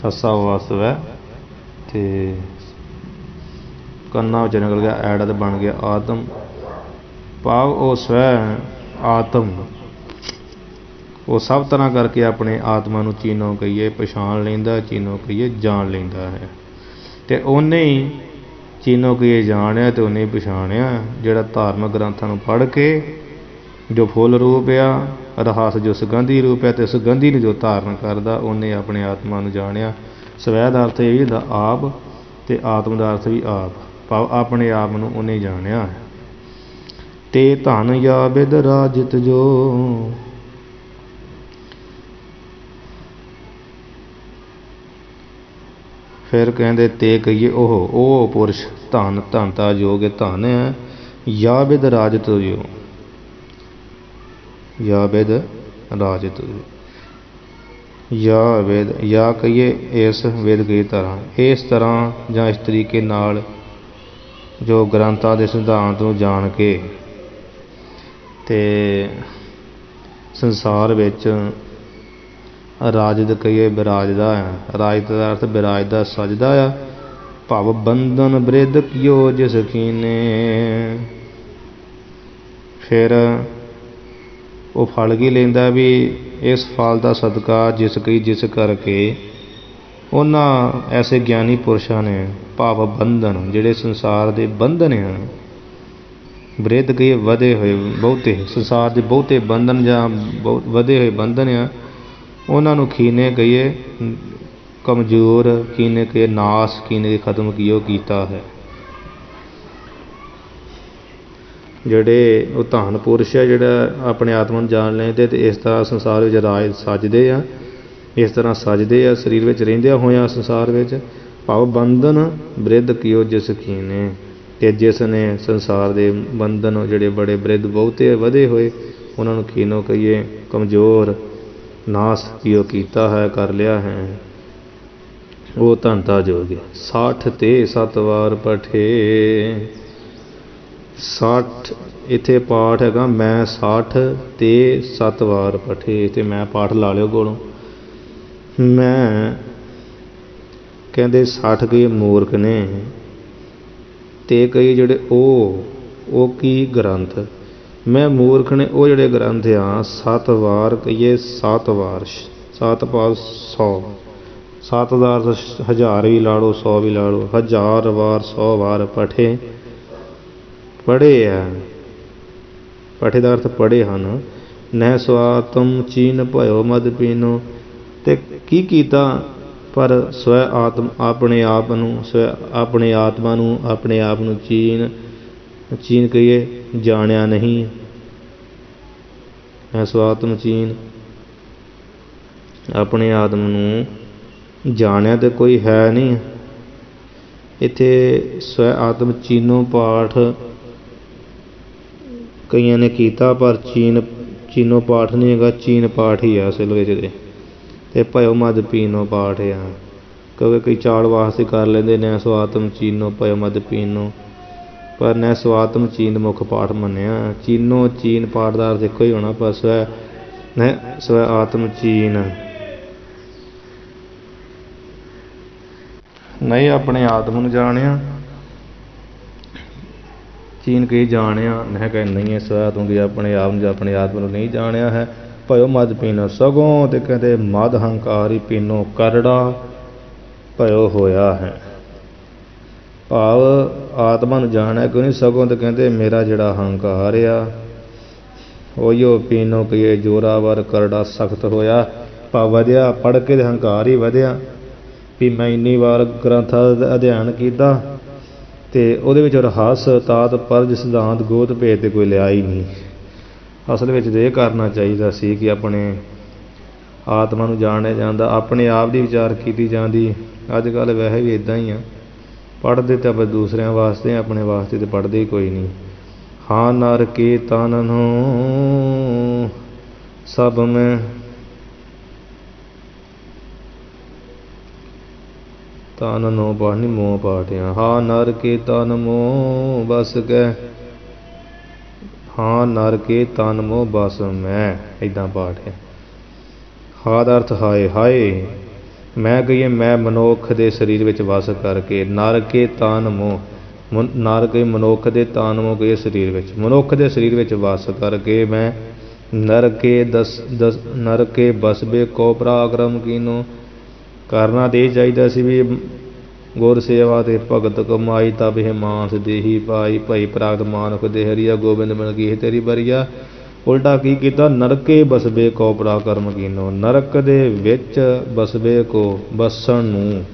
ਸੱਸਾ ਵਾ ਸਵੈ, ਅਤੇ ਕੰਨਾਂ ਵਿੱਚ ਨਿਕਲ ਗਿਆ ਐੜਾ ਅਤੇ ਬਣ ਗਿਆ ਆਤਮ, ਭਾਵ ਉਹ ਸਵੈ ਆਤਮ, ਉਹ ਸਭ ਤਰ੍ਹਾਂ ਕਰਕੇ ਆਪਣੇ ਆਤਮਾ ਨੂੰ ਚੀਨੋ ਕਹੀਏ ਪਛਾਣ ਲੈਂਦਾ, ਚੀਨੋ ਕਹੀਏ ਜਾਣ ਲੈਂਦਾ ਹੈ। ਅਤੇ ਉਹਨੇ ਹੀ ਚੀਨੋ ਕਹੀਏ ਜਾਣਿਆ ਅਤੇ ਉਹਨੇ ਹੀ ਪਛਾਣਿਆ, ਜਿਹੜਾ ਧਾਰਮਿਕ ਗ੍ਰੰਥਾਂ ਨੂੰ ਪੜ੍ਹ ਕੇ ਜੋ ਫੁੱਲ ਰੂਪ ਆ, ਰਹੱਸ ਜੋ ਸੁਗੰਧੀ ਰੂਪ ਹੈ, ਅਤੇ ਸੁਗੰਧੀ ਨੂੰ ਜੋ ਧਾਰਨ ਕਰਦਾ, ਉਹਨੇ ਆਪਣੇ ਆਤਮਾ ਨੂੰ ਜਾਣਿਆ। ਸਵੈ ਦਾ ਅਰਥ ਇਹ ਵੀ ਹੁੰਦਾ ਆਪ, ਅਤੇ ਆਤਮ ਦਾ ਅਰਥ ਵੀ ਆਪ, ਭਾਵ ਆਪਣੇ ਆਪ ਨੂੰ ਉਹਨੇ ਜਾਣਿਆ। ਤੇ ਧਨ ਜਾਂ ਬਿਦ ਰਾਜਿਤ ਜੋ, ਫਿਰ ਕਹਿੰਦੇ ਤੇ ਕਹੀਏ ਉਹ ਪੁਰਸ਼ ਧਨਤਾ ਯੋਗ ਧਨ ਹੈ, ਜਾਂ ਬਿਦ ਰਾਜਿਤ ਜੋ, ਜਾਂ ਬਿਦ ਰਾਜਿਤ ਜਾਂ ਵੇਦ ਜਾਂ ਕਹੀਏ ਇਸ ਵੇਦ ਕੀ ਤਰ੍ਹਾਂ, ਇਸ ਤਰ੍ਹਾਂ ਜਾਂ ਇਸ ਤਰੀਕੇ ਨਾਲ ਜੋ ਗ੍ਰੰਥਾਂ ਦੇ ਸਿਧਾਂਤ ਨੂੰ ਜਾਣ ਕੇ ਤੇ ਸੰਸਾਰ ਵਿੱਚ ਰਾਜਿਤ ਕਹੀਏ ਵਿਰਾਜਦਾ ਆ। ਰਾਜਿਤ ਦਾ ਅਰਥ ਵਿਰਾਜਦਾ ਸਜਦਾ ਆ। ਭਵ ਬੰਧਨ ਬ੍ਰਿਧ ਕਿਓ ਜਿਸ ਕੀਨੇ। ਫਿਰ ਉਹ ਫਲ ਕੀ ਲੈਂਦਾ ਵੀ ਇਸ ਫਲ ਦਾ ਸਦਕਾ ਜਿਸ ਕਰਕੇ ਉਹਨਾਂ ਐਸੇ ਗਿਆਨੀ ਪੁਰਸ਼ਾਂ ਨੇ ਭਾਵ ਬੰਧਨ ਜਿਹੜੇ ਸੰਸਾਰ ਦੇ ਬੰਧਨ ਆ, ਬ੍ਰਿਧ ਕਹੀਏ ਵਧੇ ਹੋਏ ਬਹੁਤੇ ਸੰਸਾਰ ਦੇ ਬਹੁਤੇ ਬੰਧਨ ਜਾਂ ਵਧੇ ਹੋਏ ਬੰਧਨ ਆ, ਉਹਨਾਂ ਨੂੰ ਕੀਨੇ ਕਹੀਏ ਕਮਜ਼ੋਰ, ਕੀਨੇ ਕਹੀਏ ਨਾਸ, ਕੀਨੇ ਖਤਮ ਕੀਓ ਕੀਤਾ ਹੈ। ਜਿਹੜੇ ਉਹ ਧਨ ਪੁਰਸ਼ ਹੈ ਜਿਹੜਾ ਆਪਣੇ ਆਤਮਾ ਨੂੰ ਜਾਣ ਲੈਂਦੇ ਤੇ ਇਸ ਤਰ੍ਹਾਂ ਸੰਸਾਰ ਵਿੱਚ ਰਾਜ ਸੱਜਦੇ ਆ, ਇਸ ਤਰ੍ਹਾਂ ਸੱਜਦੇ ਆ ਸਰੀਰ ਵਿੱਚ ਰਹਿੰਦਿਆਂ ਹੋਇਆਂ ਸੰਸਾਰ ਵਿੱਚ। ਭਾਵ ਬੰਧਨ ਬ੍ਰਿਧ ਕੀਓ ਜਿਸ ਕੀਨੇ, ਕਿ ਜਿਸ ਨੇ ਸੰਸਾਰ ਦੇ ਬੰਧਨ ਜਿਹੜੇ ਬੜੇ ਬ੍ਰਿਧ ਬਹੁਤੇ ਵਧੇ ਹੋਏ ਉਹਨਾਂ ਨੂੰ ਕੀਨੋ ਕਹੀਏ ਕਮਜ਼ੋਰ, ਨਾਸ ਕੀਓ ਕੀਤਾ ਹੈ, ਕਰ ਲਿਆ ਹੈ। ਉਹ ਧੰਤਾ ਜੋਗੇ 60 ਤੇ 7 ਵਾਰ ਪਠੇ। 60 ਇੱਥੇ ਪਾਠ ਹੈਗਾ ਮੈਂ 60 ਤੇ 7 ਵਾਰ ਪਠੇ, ਤੇ ਮੈਂ ਪਾਠ ਲਾ ਲਿਓ ਕੋਲੋਂ। ਮੈਂ ਕਹਿੰਦੇ 60 ਕਈ ਮੂਰਖ ਨੇ ਤੇ ਕਈ ਜਿਹੜੇ ਉਹ ਕੀ ਗ੍ਰੰਥ, ਮੈਂ ਮੂਰਖ ਨੇ ਉਹ ਜਿਹੜੇ ਗ੍ਰੰਥ ਆ 7 ਵਾਰ ਕਹੀਏ 7 ਵਾਰ 7 ਪਾਸ 100, 7 ਦਾ ਅਰਥ 1000 ਵੀ ਲਾ ਲਓ 100 ਵੀ ਲਾ ਲਓ, 1000 ਵਾਰ 100 ਵਾਰ ਪਠੇ ਪੜ੍ਹੇ ਆ। ਪਠੇ ਦਾ ਅਰਥ ਪੜ੍ਹੇ ਹਨ। ਨਹਿ ਸਵਾਤਮ ਚੀਨ ਭਇਓ ਮਦ ਪੀਨੋ, ਤੇ ਕੀ ਕੀਤਾ ਪਰ ਸਵੈ ਆਤਮ ਆਪਣੇ ਆਪ ਨੂੰ ਆਪਣੇ ਆਤਮਾ ਨੂੰ ਆਪਣੇ ਆਪ ਨੂੰ ਚੀਨ ਕਹੀਏ ਜਾਣਿਆ ਨਹੀਂ। ਹੈ ਸਵਾਤਮ ਚੀਨ, ਆਪਣੇ ਆਤਮ ਨੂੰ ਜਾਣਿਆ ਤੇ ਕੋਈ ਹੈ ਨਹੀਂ। ਇੱਥੇ ਸਵੈ ਆਤਮ ਚੀਨੋ ਪਾਠ ਕਈਆਂ ਨੇ ਕੀਤਾ ਪਰ ਚੀਨੋ ਪਾਠ ਨਹੀਂ ਹੈਗਾ, ਚੀਨ ਪਾਠ ਹੀ ਆ ਅਸਲ ਵਿੱਚ ਤੇ ਭਇਓ ਮਦ ਪੀਨੋ ਪਾਠ ਆ, ਕਿਉਂਕਿ ਕਈ ਚਾਲ ਵਾਸਤੇ ਕਰ ਲੈਂਦੇ ਨੇ ਸਵਾਤਮ ਚੀਨੋ ਭਇਓ ਮਦ ਪੀਨੋ, ਪਰ ਨੇ ਸਵਾਤਮ ਚੀਨ ਮੁੱਖ ਪਾਠ ਮੰਨਿਆ। ਚੀਨੋ ਚੀਨ ਪਾਠ ਦਾ ਅਰਥ ਇੱਕੋ ਹੀ ਹੋਣਾ, ਪਰ ਸਵੈ ਆਤਮ ਚੀਨ ਨਹੀਂ ਆਪਣੇ ਆਤਮ ਨੂੰ ਜਾਣਿਆ, ਚੀਨ ਕਹੀ ਜਾਣਿਆ ਨਹੀਂ ਕਹੇ ਨਹੀਂ ਹੈ ਸਵੈ ਆਤਮ ਕੀ ਆਪਣੇ ਆਪ ਨੂੰ ਆਪਣੇ ਆਤਮ ਨੂੰ ਨਹੀਂ ਜਾਣਿਆ ਹੈ। ਭਇਓ ਮਦ ਪੀਨੋ ਸਗੋਂ, ਤੇ ਕਹਿੰਦੇ ਮਦ ਹੰਕਾਰੀ ਪੀਨੋ ਕਰੜਾ ਭਇਓ ਹੋਇਆ ਹੈ। ਭਾਵ ਆਤਮਾ ਨੂੰ ਜਾਣਿਆ ਕਿਉਂ ਨਹੀਂ, ਸਗੋਂ ਤੇ ਕਹਿੰਦੇ ਮੇਰਾ ਜਿਹੜਾ ਹੰਕਾਰ ਆ ਉਹੀਓ ਪੀਨੋ ਕਹੀਏ ਜ਼ੋਰਾਵਰ ਕਰੜਾ ਸਖਤ ਹੋਇਆ। ਭਾਵ ਵਧਿਆ ਪੜ੍ਹ ਕੇ ਤੇ ਹੰਕਾਰ ਹੀ ਵਧਿਆ ਵੀ ਮੈਂ ਇੰਨੀ ਵਾਰ ਗ੍ਰੰਥਾਂ ਦਾ ਅਧਿਐਨ ਕੀਤਾ ਤੇ ਉਹਦੇ ਵਿੱਚ ਰਹੱਸ ਤਾਤ ਪਰਜ ਸਿਧਾਂਤ ਗੋਤ ਭੇਦ ਤੇ ਕੋਈ ਲਿਆ ਹੀ ਨਹੀਂ। ਅਸਲ ਵਿੱਚ ਇਹ ਕਰਨਾ ਚਾਹੀਦਾ ਸੀ ਕਿ ਆਪਣੇ ਆਤਮਾ ਨੂੰ ਜਾਣਿਆ ਜਾਂਦਾ, ਆਪਣੇ ਆਪ ਦੀ ਵਿਚਾਰ ਕੀਤੀ ਜਾਂਦੀ। ਅੱਜ ਕੱਲ੍ਹ ਵੈਸੇ ਵੀ ਇੱਦਾਂ ਹੀ ਆ, ਪੜ੍ਹਦੇ ਤਾਂ ਆਪਾਂ ਦੂਸਰਿਆਂ ਵਾਸਤੇ, ਆਪਣੇ ਵਾਸਤੇ ਤਾਂ ਪੜ੍ਹਦੇ ਹੀ ਕੋਈ ਨਹੀਂ। ਹਾਂ ਨਰ ਕੇ ਤਨ ਨੂੰ ਸਭ ਮੈਂ ਤਨ ਨੋ ਬਾਣੀ ਮੋਹ ਪਾਟਿਆ। ਹਾਂ ਨਰ ਕੇ ਤਨ ਮੋਹ ਬਸ ਕਹਿ, ਹਾਂ ਨਰ ਕੇ ਤਨ ਮੋਹ ਬਸ ਮੈਂ, ਇੱਦਾਂ ਪਾਠ ਹੈ। ਹਾਂ ਦਾ ਅਰਥ ਹਾਏ ਹਾਏ, ਮੈਂ ਕਹੀਏ ਮੈਂ ਮਨੁੱਖ ਦੇ ਸਰੀਰ ਵਿੱਚ ਵਸ ਕਰਕੇ, ਨਰ ਕੇ ਤਨ ਮੋਹ ਨਰ ਕੇ ਮਨੁੱਖ ਦੇ ਤਨ ਮੋਹ ਕਹੀਏ ਸਰੀਰ ਵਿੱਚ, ਮਨੁੱਖ ਦੇ ਸਰੀਰ ਵਿੱਚ ਵਸ ਕਰਕੇ ਮੈਂ ਨਰ ਕੇ ਬਸਬੇ ਕੋ ਪਰਾਕਰਮ ਕੀਨੋ। ਕਰਨਾ ਤੇ ਇਹ ਚਾਹੀਦਾ ਸੀ ਵੀ ਗੁਰ ਸੇਵਾ ਤੇ ਭਗਤ ਕਮਾਈ ਤਬ ਇਹ ਮਾਨਸ ਦੇਹੀ ਪਾਈ, ਭਾਈ ਪ੍ਰਾਗਤ ਮਾਨੁਖ ਦੇ ਹਰੀਆ ਗੋਬਿੰਦ ਮਿਲ ਗਈ ਤੇਰੀ ਬਰੀਆ। ਉਲਟਾ ਕੀ ਕੀਤਾ, ਨਰਕੇ ਬਸਬੇ ਕੋ ਪਰਾਕਰਮ ਕੀਨੋ, ਨਰਕ ਦੇ ਵਿੱਚ ਬਸਬੇ ਕੋ ਬਸਣ ਨੂੰ,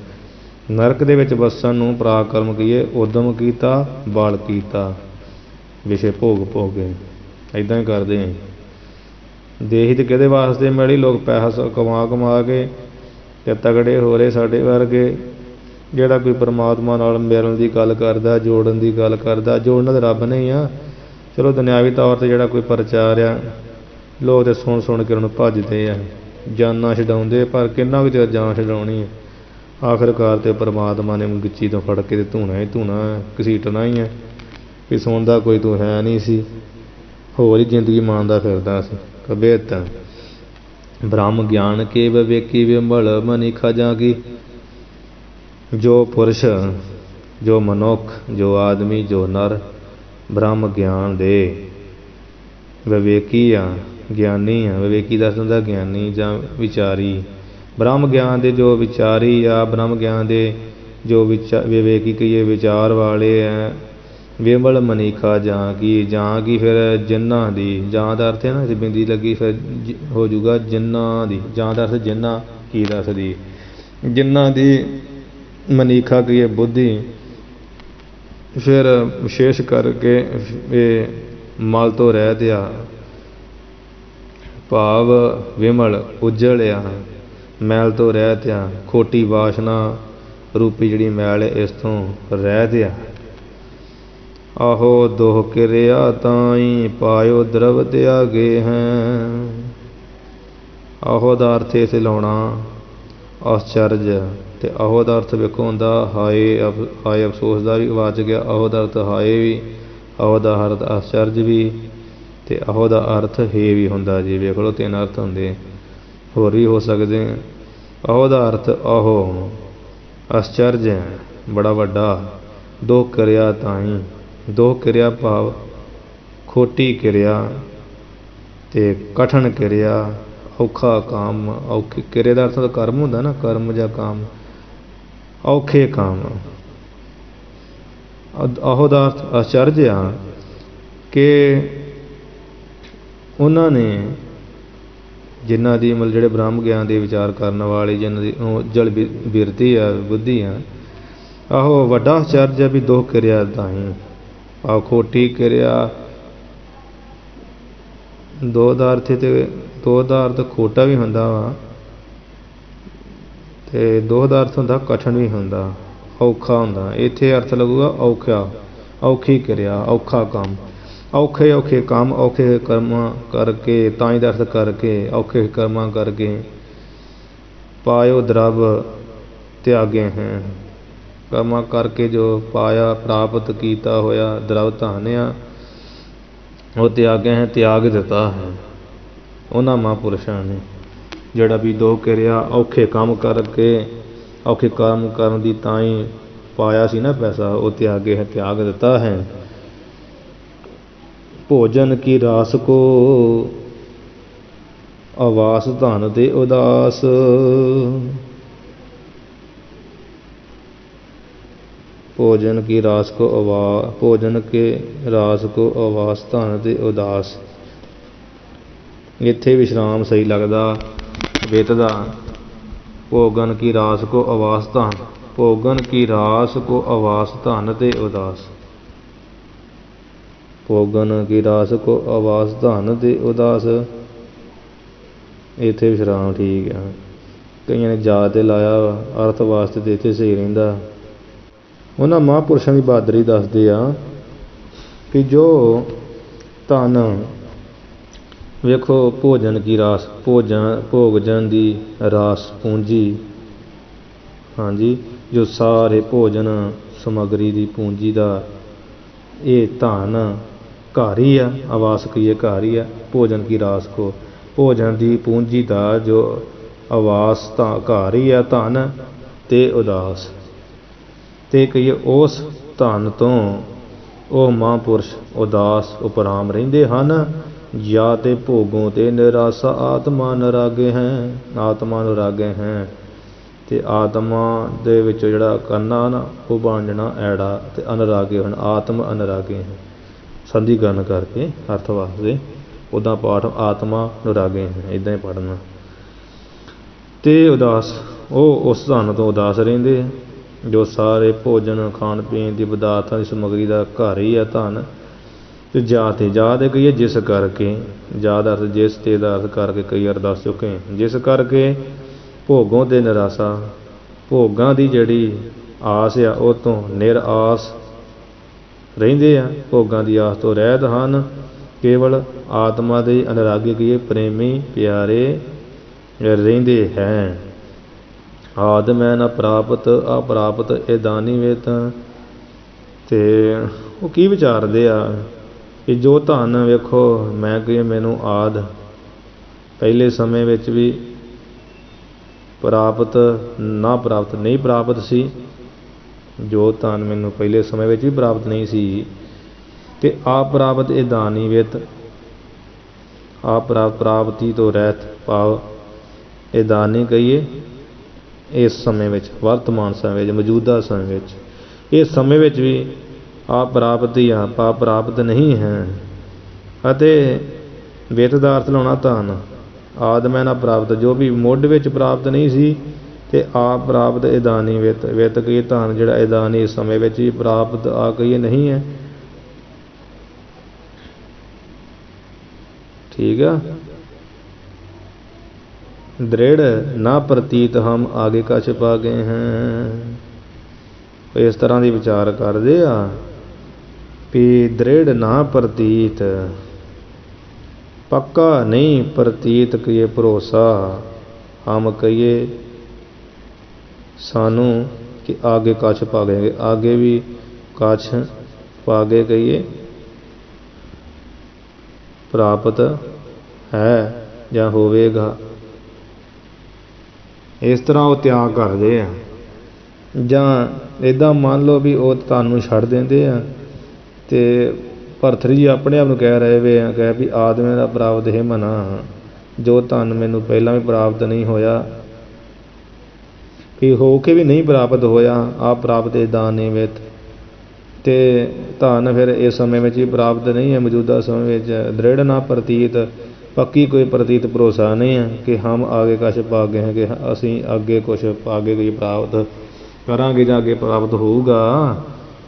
ਨਰਕ ਦੇ ਵਿੱਚ ਬਸਣ ਨੂੰ ਪਰਾਕਰਮ ਕੀਏ ਉਦਮ ਕੀਤਾ, ਬਲ ਕੀਤਾ, ਵਿਸ਼ੇ ਭੋਗ ਭੋਗੇ। ਇੱਦਾਂ ਹੀ ਕਰਦੇ ਦੇਹੀ ਤੇ ਕਿਹਦੇ ਵਾਸਤੇ ਮਿਲੀ, ਲੋਕ ਪੈਸਾ ਕਮਾ ਕੇ ਤੇ ਤਗੜੇ ਹੋ ਰਹੇ। ਸਾਡੇ ਵਰਗੇ ਜਿਹੜਾ ਕੋਈ ਪਰਮਾਤਮਾ ਨਾਲ ਮਿਲਣ ਦੀ ਗੱਲ ਕਰਦਾ, ਜੋੜਨ ਦੀ ਗੱਲ ਕਰਦਾ, ਜੋੜਨਾ ਤਾਂ ਰੱਬ ਨੇ ਹੀ ਆ। ਚਲੋ ਦੁਨਿਆਵੀ ਤੌਰ 'ਤੇ ਜਿਹੜਾ ਕੋਈ ਪ੍ਰਚਾਰ ਆ ਲੋਕ ਤਾਂ ਸੁਣ ਕੇ ਉਹਨੂੰ ਭੱਜਦੇ ਆ, ਜਾਨਾਂ ਛਡਾਉਂਦੇ, ਪਰ ਕਿੰਨਾ ਕੁ ਚਿਰ ਜਾਨ ਛਡਾਉਣੀ ਹੈ। ਆਖਿਰਕਾਰ ਤੇ ਪਰਮਾਤਮਾ ਨੇ ਗਿੱਚੀ ਤੋਂ ਫੜ ਕੇ ਤੇ ਧੂਣਾ ਹੀ ਧੂਣਾ, ਘਸੀਟਣਾ ਹੀ ਹੈ ਵੀ ਸੁਣਦਾ ਕੋਈ ਤੂੰ ਹੈ ਨਹੀਂ ਸੀ, ਹੋਰ ਹੀ ਜ਼ਿੰਦਗੀ ਮਾਣਦਾ ਫਿਰਦਾ ਸੀ। ਕਬੀਅਤ ਬ੍ਰਹਮ ਗਿਆਨ ਕੇ ਵਿਵੇਕੀ ਵਿਮਲ ਮਨੀ ਖਜਾਂ ਕੀ। ਜੋ ਪੁਰਸ਼, ਜੋ ਮਨੁੱਖ, ਜੋ ਆਦਮੀ, ਜੋ ਨਰ ਬ੍ਰਹਮ ਗਿਆਨ ਦੇ ਵਿਵੇਕੀ ਆ, ਗਿਆਨੀ ਆ। ਵਿਵੇਕੀ ਦੱਸ ਦਿੰਦਾ ਗਿਆਨੀ ਜਾਂ ਵਿਚਾਰੀ। ਬ੍ਰਹਮ ਗਿਆਨ ਦੇ ਜੋ ਵਿਚਾਰੀ ਆ, ਬ੍ਰਹਮ ਗਿਆਨ ਦੇ ਜੋ ਵਿਵੇਕੀ ਕਹੀਏ ਵਿਚਾਰ ਵਾਲੇ ਆ। ਵਿਮਲ ਮਨੀਖਾ ਜਾਂ ਕੀ ਫਿਰ ਜਿਨ੍ਹਾਂ ਦੀ, ਜਾਂ ਦਾ ਅਰਥ ਹੈ ਨਾ, ਬਿੰਦੀ ਲੱਗੀ ਫਿਰ ਹੋ ਜਾਊਗਾ ਜਿਨ੍ਹਾਂ ਦੀ, ਜਾਂ ਦਾ ਅਰਥ ਜਿਨ੍ਹਾਂ ਕੀ ਦੱਸਦੀ, ਜਿਨ੍ਹਾਂ ਦੀ ਮਨੀਖਾ ਕਹੀਏ ਬੁੱਧੀ। ਫਿਰ ਵਿਸ਼ੇਸ਼ ਕਰਕੇ ਇਹ ਮਲ ਤੋਂ ਰਹਿਤ ਆ, ਭਾਵ ਵਿਮਲ ਉਜਲ ਆ, ਮੈਲ ਤੋਂ ਰਹਿਤ ਆ, ਖੋਟੀ ਵਾਸ਼ਨਾ ਰੂਪੀ ਜਿਹੜੀ ਮੈਲ ਇਸ ਤੋਂ ਰਹਿਤ ਆ। ਆਹੋ ਦੋਹ ਕਿਰਿਆ ਤਾਈ ਪਾਇਓ ਦਰਵ ਤਿਆਗੇ ਹੈ। ਆਹੋ ਦਾ ਅਰਥ ਇੱਥੇ ਲਾਉਣਾ ਆਸ਼ਚਰਜ, ਤੇ ਆਹੋ ਦਾ ਅਰਥ ਵੇਖੋ ਹੁੰਦਾ ਹਾਏ, ਹਾਏ ਅਫਸੋਸ ਦਾ ਵੀ ਵਾਚ ਗਿਆ। ਆਹੋ ਦਾ ਅਰਥ ਹਾਏ ਵੀ, ਆਹੋ ਦਾ ਅਰਥ ਆਸ਼ਚਰਜ ਵੀ, ਤੇ ਆਹੋ ਦਾ ਅਰਥ ਹੇ ਵੀ ਹੁੰਦਾ ਜੀ। ਵੇਖ ਲਓ ਤਿੰਨ ਅਰਥ ਹੁੰਦੇ, ਹੋਰ ਵੀ ਹੋ ਸਕਦੇ। ਆਹੋ ਦਾ ਅਰਥ ਆਹੋ ਆਸ਼ਚਰਜ ਹੈ, ਬੜਾ ਵੱਡਾ। ਦੋ ਕਿਰਿਆ ਤਾਈ, ਦੋ ਕਿਰਿਆ ਭਾਵ ਖੋਟੀ ਕਿਰਿਆ ਤੇ ਕਠਨ ਕਿਰਿਆ, ਔਖਾ ਕੰਮ। ਔਖੀ ਕਿਰਿਆ ਦਾ ਅਰਥ ਕਰਮ ਹੁੰਦਾ ਨਾ, ਕਰਮ ਜਾਂ ਕੰਮ, ਔਖੇ ਕੰਮ। ਆਹੋ ਦਾ ਅਰਥ ਆਸ਼ਚਰਜ ਆ ਕਿ ਉਹਨਾਂ ਨੇ, ਜਿਨ੍ਹਾਂ ਦੀ ਮਤਲਬ ਜਿਹੜੇ ਬ੍ਰਹਮ ਗਿਆਨ ਦੇ ਵਿਚਾਰ ਕਰਨ ਵਾਲੇ, ਜਿਨ੍ਹਾਂ ਦੀ ਉਜਲ ਬਿਰਤੀ ਆ, ਬੁੱਧੀ ਆ। ਆਹੋ ਵੱਡਾ ਆਸ਼ਚਰਜ ਆ ਵੀ ਦੋ ਕਿਰਿਆ ਤਾਈ, ਆਹ ਖੋਟੀ ਕਿਰਿਆ। ਦੋ ਦਾ ਅਰਥ ਤੇ ਦੋ ਦਾ ਅਰਥ ਖੋਟਾ ਵੀ ਹੁੰਦਾ ਵਾ, ਤੇ ਦੋ ਦਾ ਅਰਥ ਹੁੰਦਾ ਕਠਨ ਵੀ ਹੁੰਦਾ, ਔਖਾ ਹੁੰਦਾ। ਇੱਥੇ ਅਰਥ ਲੱਗੂਗਾ ਔਖਾ, ਔਖੀ ਕਿਰਿਆ, ਔਖਾ ਕੰਮ। ਔਖੇ ਔਖੇ ਕੰਮ, ਔਖੇ ਕਰਮਾਂ ਕਰਕੇ, ਤਾਂ ਹੀ ਦਾ ਅਰਥ ਕਰਕੇ, ਔਖੇ ਕਰਮਾਂ ਕਰਕੇ। ਪਾਇਓ ਦਰਵ ਤਿਆਗੇ ਹੈ, ਕਰਮਾਂ ਕਰਕੇ ਜੋ ਪਾਇਆ ਪ੍ਰਾਪਤ ਕੀਤਾ ਹੋਇਆ ਦਰਵ ਧਨ ਆ, ਉਹ ਤਿਆਗੇ ਹੈ, ਤਿਆਗ ਦਿੱਤਾ ਹੈ ਉਹਨਾਂ ਮਹਾਂਪੁਰਸ਼ਾਂ ਨੇ। ਜਿਹੜਾ ਵੀ ਦੋ ਕਿਰਿਆ ਔਖੇ ਕੰਮ ਕਰਕੇ, ਔਖੇ ਕੰਮ ਕਰਨ ਦੀ ਤਾਂ ਹੀ ਪਾਇਆ ਸੀ ਨਾ ਪੈਸਾ, ਉਹ ਤਿਆਗੇ ਹੈ, ਤਿਆਗ ਦਿੱਤਾ ਹੈ। ਭੋਜਨ ਕੀ ਰਾਸ ਕੋ ਆਵਾਸ ਧਨ ਤੇ ਉਦਾਸ। ਭੋਜਨ ਕੀ ਰਾਸ ਕੋ ਭੋਜਨ ਕੇ ਰਾਸ ਕੋ ਆਵਾਸ ਧਨ ਤੇ ਉਦਾਸ। ਇੱਥੇ ਵਿਸ਼ਰਾਮ ਸਹੀ ਲੱਗਦਾ ਬਿੱਤ ਦਾ। ਭੋਗਨ ਕੀ ਰਾਸ ਕੋ ਆਵਾਸ ਧਨ, ਭੋਗਨ ਕੀ ਰਾਸ ਕੋ ਆਵਾਸ ਧਨ ਤੇ ਉਦਾਸ। ਭੋਗਨ ਕੀ ਰਾਸ ਕੋ ਆਵਾਸ ਧਨ ਤੇ ਉਦਾਸ, ਇੱਥੇ ਵਿਸ਼ਰਾਮ ਠੀਕ ਆ। ਕਈਆਂ ਨੇ ਜਾ ਤੇ ਲਾਇਆ ਅਰਥ ਵਾਸਤੇ, ਤੇ ਇੱਥੇ ਸਹੀ ਰਹਿੰਦਾ। ਉਹਨਾਂ ਮਹਾਂਪੁਰਸ਼ਾਂ ਦੀ ਬਹਾਦਰੀ ਦੱਸਦੇ ਆ ਕਿ ਜੋ ਧਨ, ਵੇਖੋ ਭੋਜਨ ਕੀ ਰਾਸ, ਭੋਜਨ ਦੀ ਰਾਸ ਪੂੰਜੀ, ਹਾਂਜੀ, ਜੋ ਸਾਰੇ ਭੋਜਨ ਸਮੱਗਰੀ ਦੀ ਪੂੰਜੀ ਦਾ ਇਹ ਧਨ ਘਰ ਹੀ ਆ। ਆਵਾਸ ਕਹੀਏ ਘਰ ਹੀ ਆ। ਭੋਜਨ ਕੀ ਰਾਸ ਕੋ, ਭੋਜਨ ਦੀ ਪੂੰਜੀ ਦਾ ਜੋ ਆਵਾਸ ਤਾਂ ਘਰ ਹੀ ਆ ਧਨ ਤੇ ਉਦਾਸ। ਤੇ ਕਹੀਏ ਉਸ ਧਨ ਤੋਂ ਉਹ ਮਹਾਂਪੁਰਸ਼ ਉਦਾਸ ਉਪਰਾਮ ਰਹਿੰਦੇ ਹਨ। ਜਾਂ ਤੇ ਭੋਗੋਂ ਤੇ ਨਿਰਾਸ਼ਾ ਆਤਮਾ ਨਰਾਗੇ ਹੈ, ਆਤਮਾ ਨਰਾਗੇ ਹੈ। ਤੇ ਆਤਮਾ ਦੇ ਵਿੱਚ ਜਿਹੜਾ ਕਰਨਾ ਨਾ, ਉਹ ਬਣ ਜਾਣਾ ਐੜਾ, ਤੇ ਅਨਰਾਗੇ ਹੁਣ ਆਤਮ ਅਨਰਾਗੇ ਹੈ, ਸੰਧੀਕਰਨ ਕਰਕੇ ਅਰਥ ਵਾਸਤੇ। ਉੱਦਾਂ ਪਾਠ ਆਤਮਾ ਨਰਾਗੇ ਹੈ, ਇੱਦਾਂ ਹੀ ਪੜ੍ਹਨਾ। ਤੇ ਉਦਾਸ, ਉਹ ਉਸ ਧਨ ਤੋਂ ਉਦਾਸ ਰਹਿੰਦੇ ਜੋ ਸਾਰੇ ਭੋਜਨ ਖਾਣ ਪੀਣ ਦੀ ਪਦਾਰਥਾਂ ਦੀ ਸਮੱਗਰੀ ਦਾ ਘਰ ਹੀ ਆ ਧਨ। ਤੇ ਜਾ ਤੇ ਕਹੀਏ ਜਿਸ ਕਰਕੇ, ਜਾ ਦਾ ਅਰਥ ਜਿਸ, ਤੇ ਦਾ ਅਰਥ ਕਰਕੇ ਕਈ ਵਾਰ ਦੱਸ ਚੁੱਕੇ। ਜਿਸ ਕਰਕੇ ਭੋਗੋਂ ਤੇ ਨਿਰਾਸ਼ਾ, ਭੋਗਾਂ ਦੀ ਜਿਹੜੀ ਆਸ ਆ ਉਹ ਤੋਂ ਨਿਰ ਆਸ ਰਹਿੰਦੇ ਆ, ਭੋਗਾਂ ਦੀ ਆਸ ਤੋਂ ਰਹਿਤ ਹਨ। ਕੇਵਲ ਆਤਮਾ ਦੇ ਅਨੁਰਾਗੀ ਕੀ ਪ੍ਰੇਮੀ ਪਿਆਰੇ ਰਹਿੰਦੇ ਹੈ। ਆਦ ਮੈਂ ਨਾ ਪ੍ਰਾਪਤ ਅਪ੍ਰਾਪਤ ਇਹ ਦਾਨੀ ਵੇਤ। ਅਤੇ ਉਹ ਕੀ ਵਿਚਾਰਦੇ ਆ ਕਿ ਜੋ ਧਨ ਵੇਖੋ ਮੈਂ ਕਹੀਏ ਮੈਨੂੰ ਆਦ ਪਹਿਲੇ ਸਮੇਂ ਵਿੱਚ ਵੀ ਪ੍ਰਾਪਤ ਨਾ ਪ੍ਰਾਪਤ ਨਹੀਂ ਪ੍ਰਾਪਤ ਸੀ, ਜੋ ਧਨ ਮੈਨੂੰ ਪਹਿਲੇ ਸਮੇਂ ਵਿੱਚ ਵੀ ਪ੍ਰਾਪਤ ਨਹੀਂ ਸੀ। ਅਤੇ ਆਪ੍ਰਾਪਤ ਇਹ ਦਾਨੀ ਵਿੱਤ, ਪ੍ਰਾਪਤੀ ਤੋਂ ਰਹਿਤ ਭਾਵ ਇਹ ਦਾਨੀ ਕਹੀਏ ਇਸ ਸਮੇਂ ਵਿੱਚ, ਵਰਤਮਾਨ ਸਮੇਂ ਵਿੱਚ, ਮੌਜੂਦਾ ਸਮੇਂ ਵਿੱਚ, ਇਸ ਸਮੇਂ ਵਿੱਚ ਵੀ ਆਪ੍ਰਾਪਤੀ ਪ੍ਰਾਪਤ ਨਹੀਂ ਹੈ। ਅਤੇ ਵਿੱਤ ਦਾ ਅਰਥ ਲਾਉਣਾ ਧਨ। ਆਦ ਮੈਂ ਨਾ ਪ੍ਰਾਪਤ ਜੋ ਵੀ ਮੁੱਢ ਵਿੱਚ ਪ੍ਰਾਪਤ ਨਹੀਂ ਸੀ, ਅਤੇ ਆਪ ਪ੍ਰਾਪਤ ਇਹ ਦਾਨੀ ਵਿੱਤ। ਵਿੱਤ ਕਹੀਏ ਧਨ ਜਿਹੜਾ ਇਹ ਦਾਨੀ ਇਸ ਸਮੇਂ ਵਿੱਚ ਵੀ ਪ੍ਰਾਪਤ ਕਹੀਏ ਨਹੀਂ ਹੈ। ਠੀਕ ਆ। ਦ੍ਰਿੜ ਨਾ ਪ੍ਰਤੀਤ ਹਮ ਆਗੇ ਕਛ ਪਾ ਗਏ ਹੈ। ਇਸ ਤਰ੍ਹਾਂ ਦੀ ਵਿਚਾਰ ਕਰਦੇ ਆ ਵੀ ਦ੍ਰਿੜ ਨਾ ਪ੍ਰਤੀਤ, ਪੱਕਾ ਨਹੀਂ ਪ੍ਰਤੀਤ ਕਹੀਏ ਭਰੋਸਾ ਹਮ ਕਹੀਏ ਸਾਨੂੰ ਕਿ ਆਗੇ ਕਛ ਪਾ ਗਏ, ਆਗੇ ਵੀ ਕਛ ਪਾ ਗਏ ਕਹੀਏ ਪ੍ਰਾਪਤ ਹੈ ਜਾਂ ਹੋਵੇਗਾ। ਇਸ ਤਰ੍ਹਾਂ ਉਹ ਤਿਆਗ ਕਰਦੇ ਆ। ਜਾਂ ਇੱਦਾਂ ਮੰਨ ਲਓ ਵੀ ਉਹ ਤੁਹਾਨੂੰ ਛੱਡ ਦਿੰਦੇ ਆ, ਅਤੇ ਭਰਤਰੀ ਜੀ ਆਪਣੇ ਆਪ ਨੂੰ ਕਹਿ ਰਹੇ ਵੇ ਆ ਕਹਿ ਵੀ ਆਦਮੀ ਦਾ ਪ੍ਰਾਪਤ ਹੈ ਮਨਾ, ਜੋ ਧਨ ਮੈਨੂੰ ਪਹਿਲਾਂ ਵੀ ਪ੍ਰਾਪਤ ਨਹੀਂ ਹੋਇਆ, ਵੀ ਹੋ ਕੇ ਵੀ ਨਹੀਂ ਪ੍ਰਾਪਤ ਹੋਇਆ, ਆਪ ਪ੍ਰਾਪਤ ਦਾਨੀ ਵਿੱਤ। ਅਤੇ ਧਨ ਫਿਰ ਇਸ ਸਮੇਂ ਵਿੱਚ ਵੀ ਪ੍ਰਾਪਤ ਨਹੀਂ ਹੈ, ਮੌਜੂਦਾ ਸਮੇਂ ਵਿੱਚ। ਦ੍ਰਿੜ ਨਾ ਪ੍ਰਤੀਤ, ਪੱਕੀ ਕੋਈ ਪ੍ਰਤੀਤ ਭਰੋਸਾ ਨਹੀਂ ਹੈ ਕਿ ਹਮ ਆਗੇ ਕਛ ਪਾ ਗਏ ਹੈ, ਕਿ ਅਸੀਂ ਅੱਗੇ ਕੁਛ ਅੱਗੇ ਕੋਈ ਪ੍ਰਾਪਤ ਕਰਾਂਗੇ ਜਾਂ ਅੱਗੇ ਪ੍ਰਾਪਤ ਹੋਊਗਾ।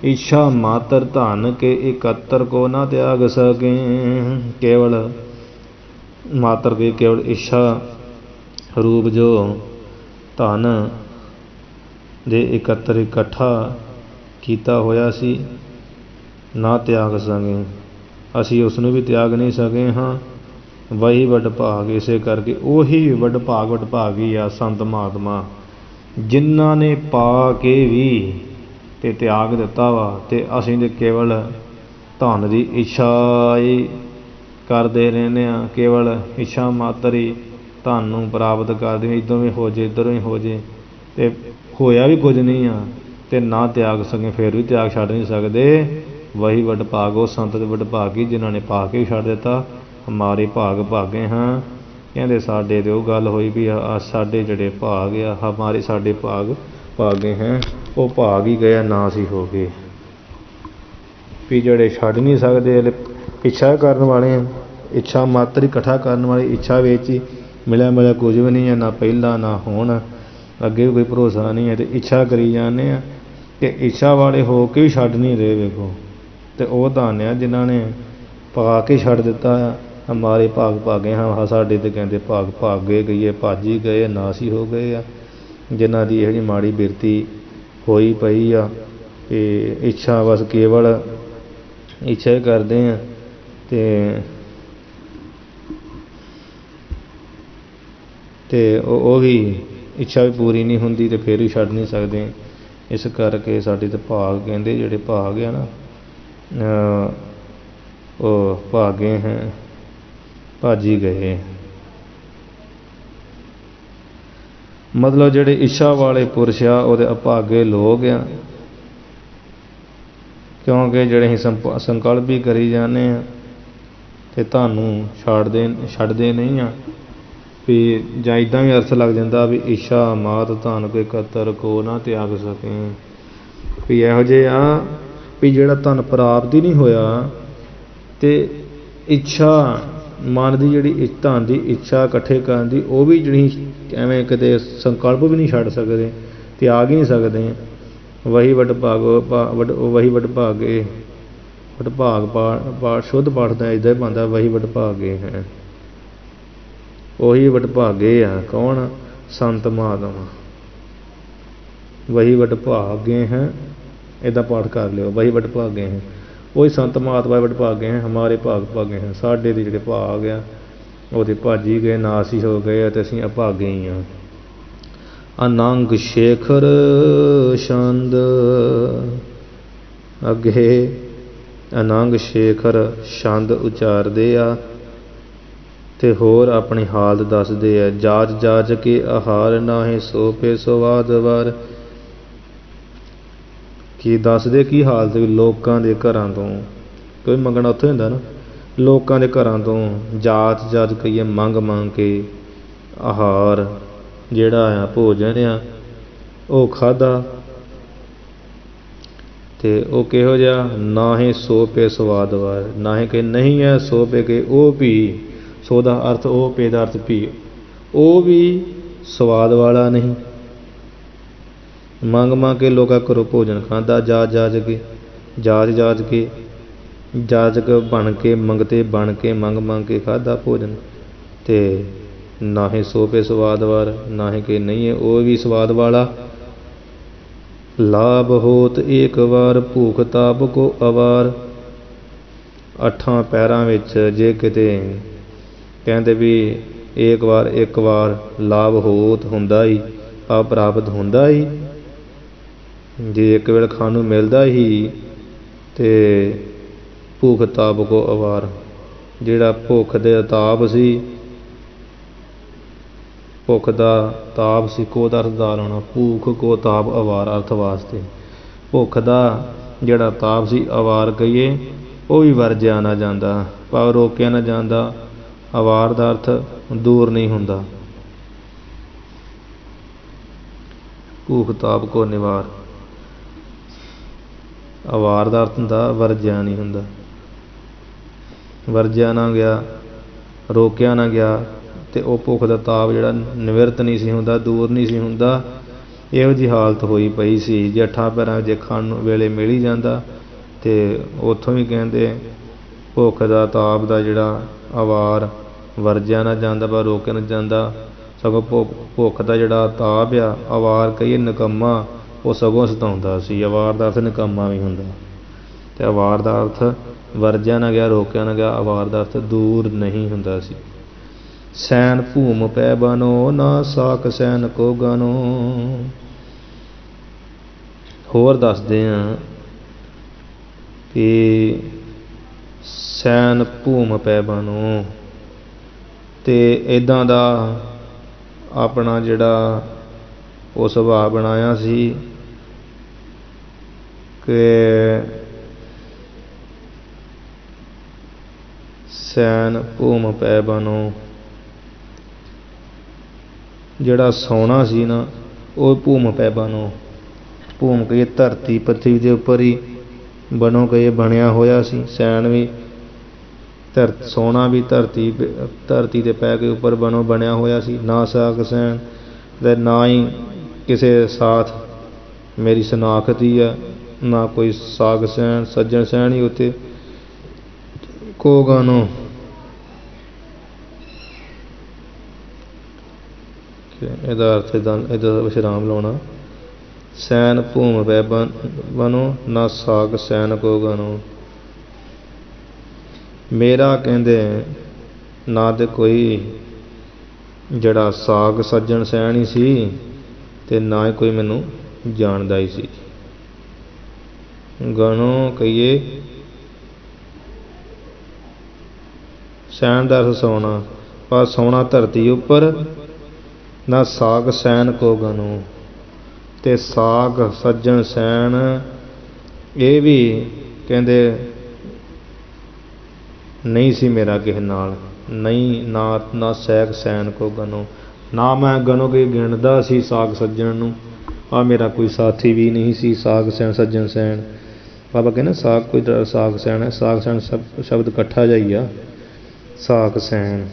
ਇੱਛਾ ਮਾਤਰ ਧਨ ਕੇ ਇਕੱਤਰ ਕੋ ਨਾ ਤਿਆਗ ਸਕੇ। ਕੇਵਲ ਮਾਤਰ ਕੇ ਕੇਵਲ ਇੱਛਾ ਰੂਪ ਜੋ ਧਨ ਦੇ ਇਕੱਠਾ ਕੀਤਾ ਹੋਇਆ ਸੀ, ਨਾ ਤਿਆਗ ਸਕੇ, ਅਸੀਂ ਉਸ ਨੂੰ ਵੀ ਤਿਆਗ ਨਹੀਂ ਸਕੇ ਹਾਂ। ਵਹੀ ਵਡਭਾਗ, ਇਸੇ ਕਰਕੇ ਉਹੀ ਵਡਭਾਗੀ ਆ ਸੰਤ ਮਹਾਤਮਾ ਜਿਨ੍ਹਾਂ ਨੇ ਪਾ ਕੇ ਵੀ ਅਤੇ ਤਿਆਗ ਦਿੱਤਾ ਵਾ। ਅਤੇ ਅਸੀਂ ਤਾਂ ਕੇਵਲ ਧਨ ਦੀ ਇੱਛਾ ਹੀ ਕਰਦੇ ਰਹਿੰਦੇ ਹਾਂ, ਕੇਵਲ ਇੱਛਾ ਮਾਤਰ ਹੀ ਧਨ ਨੂੰ ਪ੍ਰਾਪਤ ਕਰਦੇ, ਇੱਧਰੋਂ ਵੀ ਹੋ ਜੇ ਇੱਧਰੋਂ ਵੀ ਹੋ ਜੇ, ਅਤੇ ਹੋਇਆ ਵੀ ਕੁਝ ਨਹੀਂ ਆ, ਅਤੇ ਨਾ ਤਿਆਗ ਸਕੇ, ਫਿਰ ਵੀ ਤਿਆਗ ਛੱਡ ਨਹੀਂ ਸਕਦੇ। ਵਹੀ ਵਡਭਾਗ, ਉਹ ਸੰਤ ਦੇ ਵਡਭਾਗੀ ਜਿਨ੍ਹਾਂ ਨੇ ਪਾ ਕੇ ਵੀ ਛੱਡ ਦਿੱਤਾ। ਹਮਾਰੇ ਭਾਗ ਭਾਗੇ ਹਾਂ, ਕਹਿੰਦੇ ਸਾਡੇ 'ਤੇ ਉਹ ਗੱਲ ਹੋਈ ਵੀ ਸਾਡੇ ਜਿਹੜੇ ਭਾਗ ਆ ਹਮਾਰੇ ਸਾਡੇ ਭਾਗ ਭਾਗੇ ਹੈ, ਉਹ ਭਾਗ ਹੀ ਗਏ ਨਾ ਅਸੀਂ ਹੋ ਗਏ। ਵੀ ਜਿਹੜੇ ਛੱਡ ਨਹੀਂ ਸਕਦੇ ਇੱਛਾ ਕਰਨ ਵਾਲੇ ਆ, ਇੱਛਾ ਮਾਤਰ ਇਕੱਠਾ ਕਰਨ ਵਾਲੇ, ਇੱਛਾ ਵਿੱਚ ਹੀ ਮਿਲਿਆ ਕੁਝ ਵੀ ਨਹੀਂ ਹੈ, ਨਾ ਪਹਿਲਾਂ ਨਾ ਹੁਣ, ਅੱਗੇ ਵੀ ਕੋਈ ਭਰੋਸਾ ਨਹੀਂ ਹੈ, ਅਤੇ ਇੱਛਾ ਕਰੀ ਜਾਂਦੇ ਆ। ਅਤੇ ਇੱਛਾ ਵਾਲੇ ਹੋ ਕੇ ਵੀ ਛੱਡ ਨਹੀਂ ਰਹੇ ਵੇਖੋ। ਅਤੇ ਉਹ ਧਨ ਆ ਜਿਨ੍ਹਾਂ ਨੇ ਪਾ ਕੇ ਛੱਡ ਦਿੱਤਾ ਆ। ਹਮਾਰੇ ਭਾਗ ਭਾਗੇ ਹਾਂ, ਸਾਡੇ 'ਤੇ ਕਹਿੰਦੇ ਭਾਗ ਭਾਗੇ ਗਈਏ, ਭੱਜ ਹੀ ਗਏ, ਨਾਸ ਹੀ ਹੋ ਗਏ ਆ, ਜਿਨ੍ਹਾਂ ਦੀ ਇਹੋ ਜਿਹੀ ਮਾੜੀ ਬਿਰਤੀ ਹੋਈ ਪਈ ਆ। ਅਤੇ ਇੱਛਾ ਬਸ ਕੇਵਲ ਇੱਛਾ ਹੀ ਕਰਦੇ ਆ, ਅਤੇ ਉਹ ਵੀ ਇੱਛਾ ਵੀ ਪੂਰੀ ਨਹੀਂ ਹੁੰਦੀ, ਅਤੇ ਫਿਰ ਵੀ ਛੱਡ ਨਹੀਂ ਸਕਦੇ। ਇਸ ਕਰਕੇ ਸਾਡੇ 'ਤੇ ਭਾਗ ਕਹਿੰਦੇ ਜਿਹੜੇ ਭਾਗ ਆ ਨਾ, ਉਹ ਭਾਗੇ ਹੈ ਭੱਜ ਹੀ ਗਏ। ਮਤਲਬ ਜਿਹੜੇ ਇੱਛਾ ਵਾਲੇ ਪੁਰਸ਼ ਆ ਉਹਦੇ ਅਭਾਗੇ ਲੋਕ ਆ, ਕਿਉਂਕਿ ਜਿਹੜੇ ਅਸੀਂ ਸੰਕਲਪ ਵੀ ਕਰੀ ਜਾਂਦੇ ਹਾਂ ਅਤੇ ਤੁਹਾਨੂੰ ਛੱਡਦੇ ਨਹੀਂ ਆ। ਵੀ ਜਾਂ ਇੱਦਾਂ ਵੀ ਅਰਥ ਲੱਗ ਜਾਂਦਾ ਵੀ ਇੱਛਾ ਮਾਤ ਧਨ ਕੋਈ ਇਕੱਤਰ ਕੋ ਨਾ ਤਿਆਗ ਸਕੇ। ਵੀ ਇਹੋ ਜਿਹੇ ਆ ਵੀ ਜਿਹੜਾ ਧਨ ਪ੍ਰਾਪਤ ਹੀ ਨਹੀਂ ਹੋਇਆ, ਅਤੇ ਇੱਛਾ ਮਨ ਦੀ ਜਿਹੜੀ ਧਨ ਦੀ ਇੱਛਾ ਇਕੱਠੇ ਕਰਨ ਦੀ, ਉਹ ਵੀ ਜਿਹੜੀ ਐਵੇਂ ਕਿਤੇ ਸੰਕਲਪ ਵੀ ਨਹੀਂ ਛੱਡ ਸਕਦੇ, ਤਿਆਗ ਹੀ ਨਹੀਂ ਸਕਦੇ। ਵਹੀ ਵਡਭਾਗ ਵਹੀ ਵਡਭਾਗੇ, ਵਡਭਾਗ ਪਾਠ ਸ਼ੁੱਧ ਪਾਠ ਦਾ ਇੱਦਾਂ ਹੀ ਬਣਦਾ, ਵਹੀ ਵਡਭਾਗੇ ਹੈ, ਉਹੀ ਵਡਭਾਗੇ ਆ। ਕੌਣ? ਸੰਤ ਮਹਾਤਮਾ। ਵਹੀ ਵਡਭਾਗੇ ਹੈ, ਇੱਦਾਂ ਪਾਠ ਕਰ ਲਿਓ, ਵਹੀ ਵਡਭਾਗੇ ਹੈ, वही संत महात्मा बड़े भागे हैं, हमारे भाग भागे हैं। साढ़े तो जोड़े भाग आ वो तो भज ही गए, नाश ही हो गए, तो असीं अभागे ही हाँ। अनंग शेखर छंद अगे अनंग शेखर छंद उचारदे आ ते होर अपनी हालत दसदे आ। जाच जाच के आहार नाहे सो पे स्वाद वार। की दसदे की हालत भी लोकां दे घरां तो कोई मंगना उत्थे हुंदा ना, लोकां दे घरां तो जाच जाच कईए मंग मंग के आहार जिहड़ा आ भोजन आ ਉਹ ਖਾਧਾ ਤੇ ਉਹ ਕਿਹੋ ਜਿਹਾ, ਨਾਹੀਂ ਸੋ ਪੇ ਸਵਾਦ ਵਾਰ, ਨਾਹੀਂ ਕਿ ਨਹੀਂ ਹੈ ਸੋ ਪੇ ਕੇ ਉਹ ਵੀ, ਸੋ ਦਾ ਅਰਥ ਉਹ, ਪੇ ਦਾ ਅਰਥ ਵੀ, ਉਹ ਵੀ ਸਵਾਦ ਵਾਲਾ ਨਹੀਂ। ਮੰਗ ਮੰਗ ਕੇ ਲੋਕਾਂ ਘਰੋਂ ਭੋਜਨ ਖਾਂਦਾ, ਜਾਚ ਜਾਚ ਕੇ, ਜਾਚ ਜਾਚ ਕੇ, ਜਾਚਕ ਬਣ ਕੇ, ਮੰਗਤੇ ਬਣ ਕੇ, ਮੰਗ ਮੰਗ ਕੇ ਖਾਧਾ ਭੋਜਨ। ਤੇ ਨਾਹੀਂ ਸੋ ਪੇ ਸਵਾਦ ਵਾਰ, ਨਾਹੀਂ ਕਿ ਨਹੀਂ ਹੈ ਉਹ ਵੀ ਸਵਾਦ ਵਾਲਾ। ਲਾਭ ਹੋਤ ਏਕ ਵਾਰ ਭੂਖ ਤਾਪ ਕੋ ਅਵਾਰ। ਅੱਠਾਂ ਪੈਰਾਂ ਵਿੱਚ ਜੇ ਕਿਤੇ ਕਹਿੰਦੇ ਵੀ ਇੱਕ ਵਾਰ ਲਾਭ ਹੋਤ ਹੁੰਦਾ ਹੀ, ਆ ਪ੍ਰਾਪਤ ਹੁੰਦਾ ਹੀ, ਜੇ ਇੱਕ ਵੇਲੇ ਖਾਣ ਨੂੰ ਮਿਲਦਾ ਹੀ, ਤੇ ਭੁੱਖ ਤਾਪ ਕੋ ਅਵਾਰ, ਜਿਹੜਾ ਭੁੱਖ ਦੇ ਤਾਪ ਸੀ, ਭੁੱਖ ਦਾ ਤਾਪ ਸੀ, ਕੋ ਦਾ ਅਰਥ ਦਾ ਲਾਉਣਾ, ਭੂਖ ਕੋ ਤਾਪ ਅਵਾਰ ਅਰਥ ਵਾਸਤੇ। ਭੁੱਖ ਦਾ ਜਿਹੜਾ ਤਾਪ ਸੀ ਅਵਾਰ ਕਹੀਏ, ਉਹ ਵੀ ਵਰਜਿਆ ਨਾ ਜਾਂਦਾ, ਭਾਵ ਰੋਕਿਆ ਨਾ ਜਾਂਦਾ। ਅਵਾਰ ਦਾ ਅਰਥ ਦੂਰ ਨਹੀਂ ਹੁੰਦਾ। ਭੂਖ ਤਾਪ ਕੋ ਨਿਵਾਰ, ਅਵਾਰ ਦਾ ਅਰਥ ਹੁੰਦਾ ਵਰਜਿਆ ਨਹੀਂ ਹੁੰਦਾ, ਵਰਜਿਆ ਨਾ ਗਿਆ, ਰੋਕਿਆ ਨਾ ਗਿਆ, ਤੇ ਉਹ ਭੁੱਖ ਦਾ ਤਾਪ ਜਿਹੜਾ ਨਿਵਰਤ ਨਹੀਂ ਸੀ ਹੁੰਦਾ, ਦੂਰ ਨਹੀਂ ਸੀ ਹੁੰਦਾ। ਇਹੋ ਜਿਹੀ ਹਾਲਤ ਹੋਈ ਪਈ ਸੀ। ਜੇ ਅੱਠਾਂ ਪੈਰਾਂ ਜੇ ਖਾਣ ਨੂੰ ਵੇਲੇ ਮਿਲ ਹੀ ਜਾਂਦਾ, ਤੇ ਉੱਥੋਂ ਵੀ ਕਹਿੰਦੇ ਭੁੱਖ ਦਾ ਤਾਪ ਦਾ ਜਿਹੜਾ ਅਵਾਰ ਵਰਜਿਆ ਨਾ ਜਾਂਦਾ, ਪਰ ਰੋਕਿਆ ਨਾ ਜਾਂਦਾ। ਸਗੋਂ ਭੁੱਖ ਦਾ ਜਿਹੜਾ ਤਾਪ ਆ, ਅਵਾਰ ਕਹੀਏ ਨਿਕੰਮਾ, ਉਹ ਸਗੋਂ ਸਤਾਉਂਦਾ ਸੀ। ਅਵਾਰ ਦਾ ਅਰਥ ਨਿਕੰਮਾ ਵੀ ਹੁੰਦਾ, ਤੇ ਅਵਾਰ ਦਾ ਅਰਥ ਵਰਜਿਆ ਨਾ ਗਿਆ, ਰੋਕਿਆ ਨਾ ਗਿਆ। ਅਵਾਰ ਦਾ ਅਰਥ ਦੂਰ ਨਹੀਂ ਹੁੰਦਾ ਸੀ। ਸੈਨ ਭੂਮ ਪੈ ਬਨੋ ਨਾ ਸਾਕ ਸੈਨ ਕੋ ਗਨੋ। ਹੋਰ ਦੱਸਦੇ ਹਾਂ ਕਿ ਸੈਨ ਭੂਮ ਪੈ ਬਨੋ, ਤੇ ਇੱਦਾਂ ਦਾ ਆਪਣਾ ਜਿਹੜਾ ਉਹ ਸੁਭਾਅ ਬਣਾਇਆ ਸੀ ਕਿ ਸੈਨ ਭੂਮ ਪੈ ਬਨੋ, ਜਿਹੜਾ ਸੌਣਾ ਸੀ ਨਾ, ਉਹ ਭੂਮ ਪੈ ਬਨੋ। ਭੂਮ ਕਹੀਏ ਧਰਤੀ, ਪ੍ਰਿਥਵੀ ਦੇ ਉੱਪਰ ਹੀ, ਬਨੋ ਕਹੀਏ ਬਣਿਆ ਹੋਇਆ ਸੀ। ਸੈਨ ਵੀ ਸੋਨਾ ਵੀ ਧਰਤੀ ਦੇ ਪੈ ਕੇ ਉੱਪਰ ਬਨੋ ਬਣਿਆ ਹੋਇਆ ਸੀ। ਨਾ ਸਾਕ ਸੈਨ, ਤੇ ਨਾ ਹੀ ਕਿਸੇ ਸਾਥ ਮੇਰੀ ਸ਼ਨਾਖਤ ਹੀ ਆ, ਨਾ ਕੋਈ ਸਾਗ ਸੈਨ ਸੱਜਣ ਸੈਨ ਹੀ ਉੱਤੇ। ਕੋ ਗਾਨੋ, ਇਹਦਾ ਅਰਥ ਇਹਦਾ ਵਿਸ਼ਰਾਮ ਲਾਉਣਾ। ਸੈਨ ਭੂਮ ਪੈ ਬਨੋ ਨਾ ਸਾਗ ਸੈਨ ਕੋ ਗਨੋ। ਮੇਰਾ ਕਹਿੰਦੇ ਨਾ ਤੇ ਕੋਈ ਜਿਹੜਾ ਸਾਗ ਸੱਜਣ ਸੈਨ ਹੀ ਸੀ, ਤੇ ਨਾ ਹੀ ਕੋਈ ਮੈਨੂੰ ਜਾਣਦਾ ਹੀ ਸੀ। ਗਨੋ ਕਹੀਏ ਸੈਨ ਦਾ ਅਰਥ ਸੌਣਾ, ਪਰ ਸੌਣਾ ਧਰਤੀ ਉੱਪਰ। ਨਾ ਸਾਗ ਸੈਨ ਕੋ ਗਨੋ, ਤੇ ਸਾਗ ਸੱਜਣ ਸੈਨ ਇਹ ਵੀ ਕਹਿੰਦੇ ਨਹੀਂ ਸੀ ਮੇਰਾ ਕਿਸੇ ਨਾਲ। ਨਹੀਂ ਨਾ ਸੈਗ ਸੈਨ ਕੋ ਗਨੋ, ਨਾ ਮੈਂ ਗਨੋ ਕੇ ਗਿਣਦਾ ਸੀ ਸਾਗ ਸੱਜਣ ਨੂੰ। ਆ ਮੇਰਾ ਕੋਈ ਸਾਥੀ ਵੀ ਨਹੀਂ ਸੀ ਸਾਗ ਸੈਨ ਸੱਜਣ ਸੈਨ। ਬਾਬਾ ਕਹਿੰਦਾ ਸਾਗ ਕੋਈ ਸਾਗ ਸੈਨ ਹੈ, ਸਾਗ ਸੈਨ ਸ਼ਬਦ ਇਕੱਠਾ ਜਿਹਾ ਹੀ ਆ। ਸਾਗ ਸੈਨ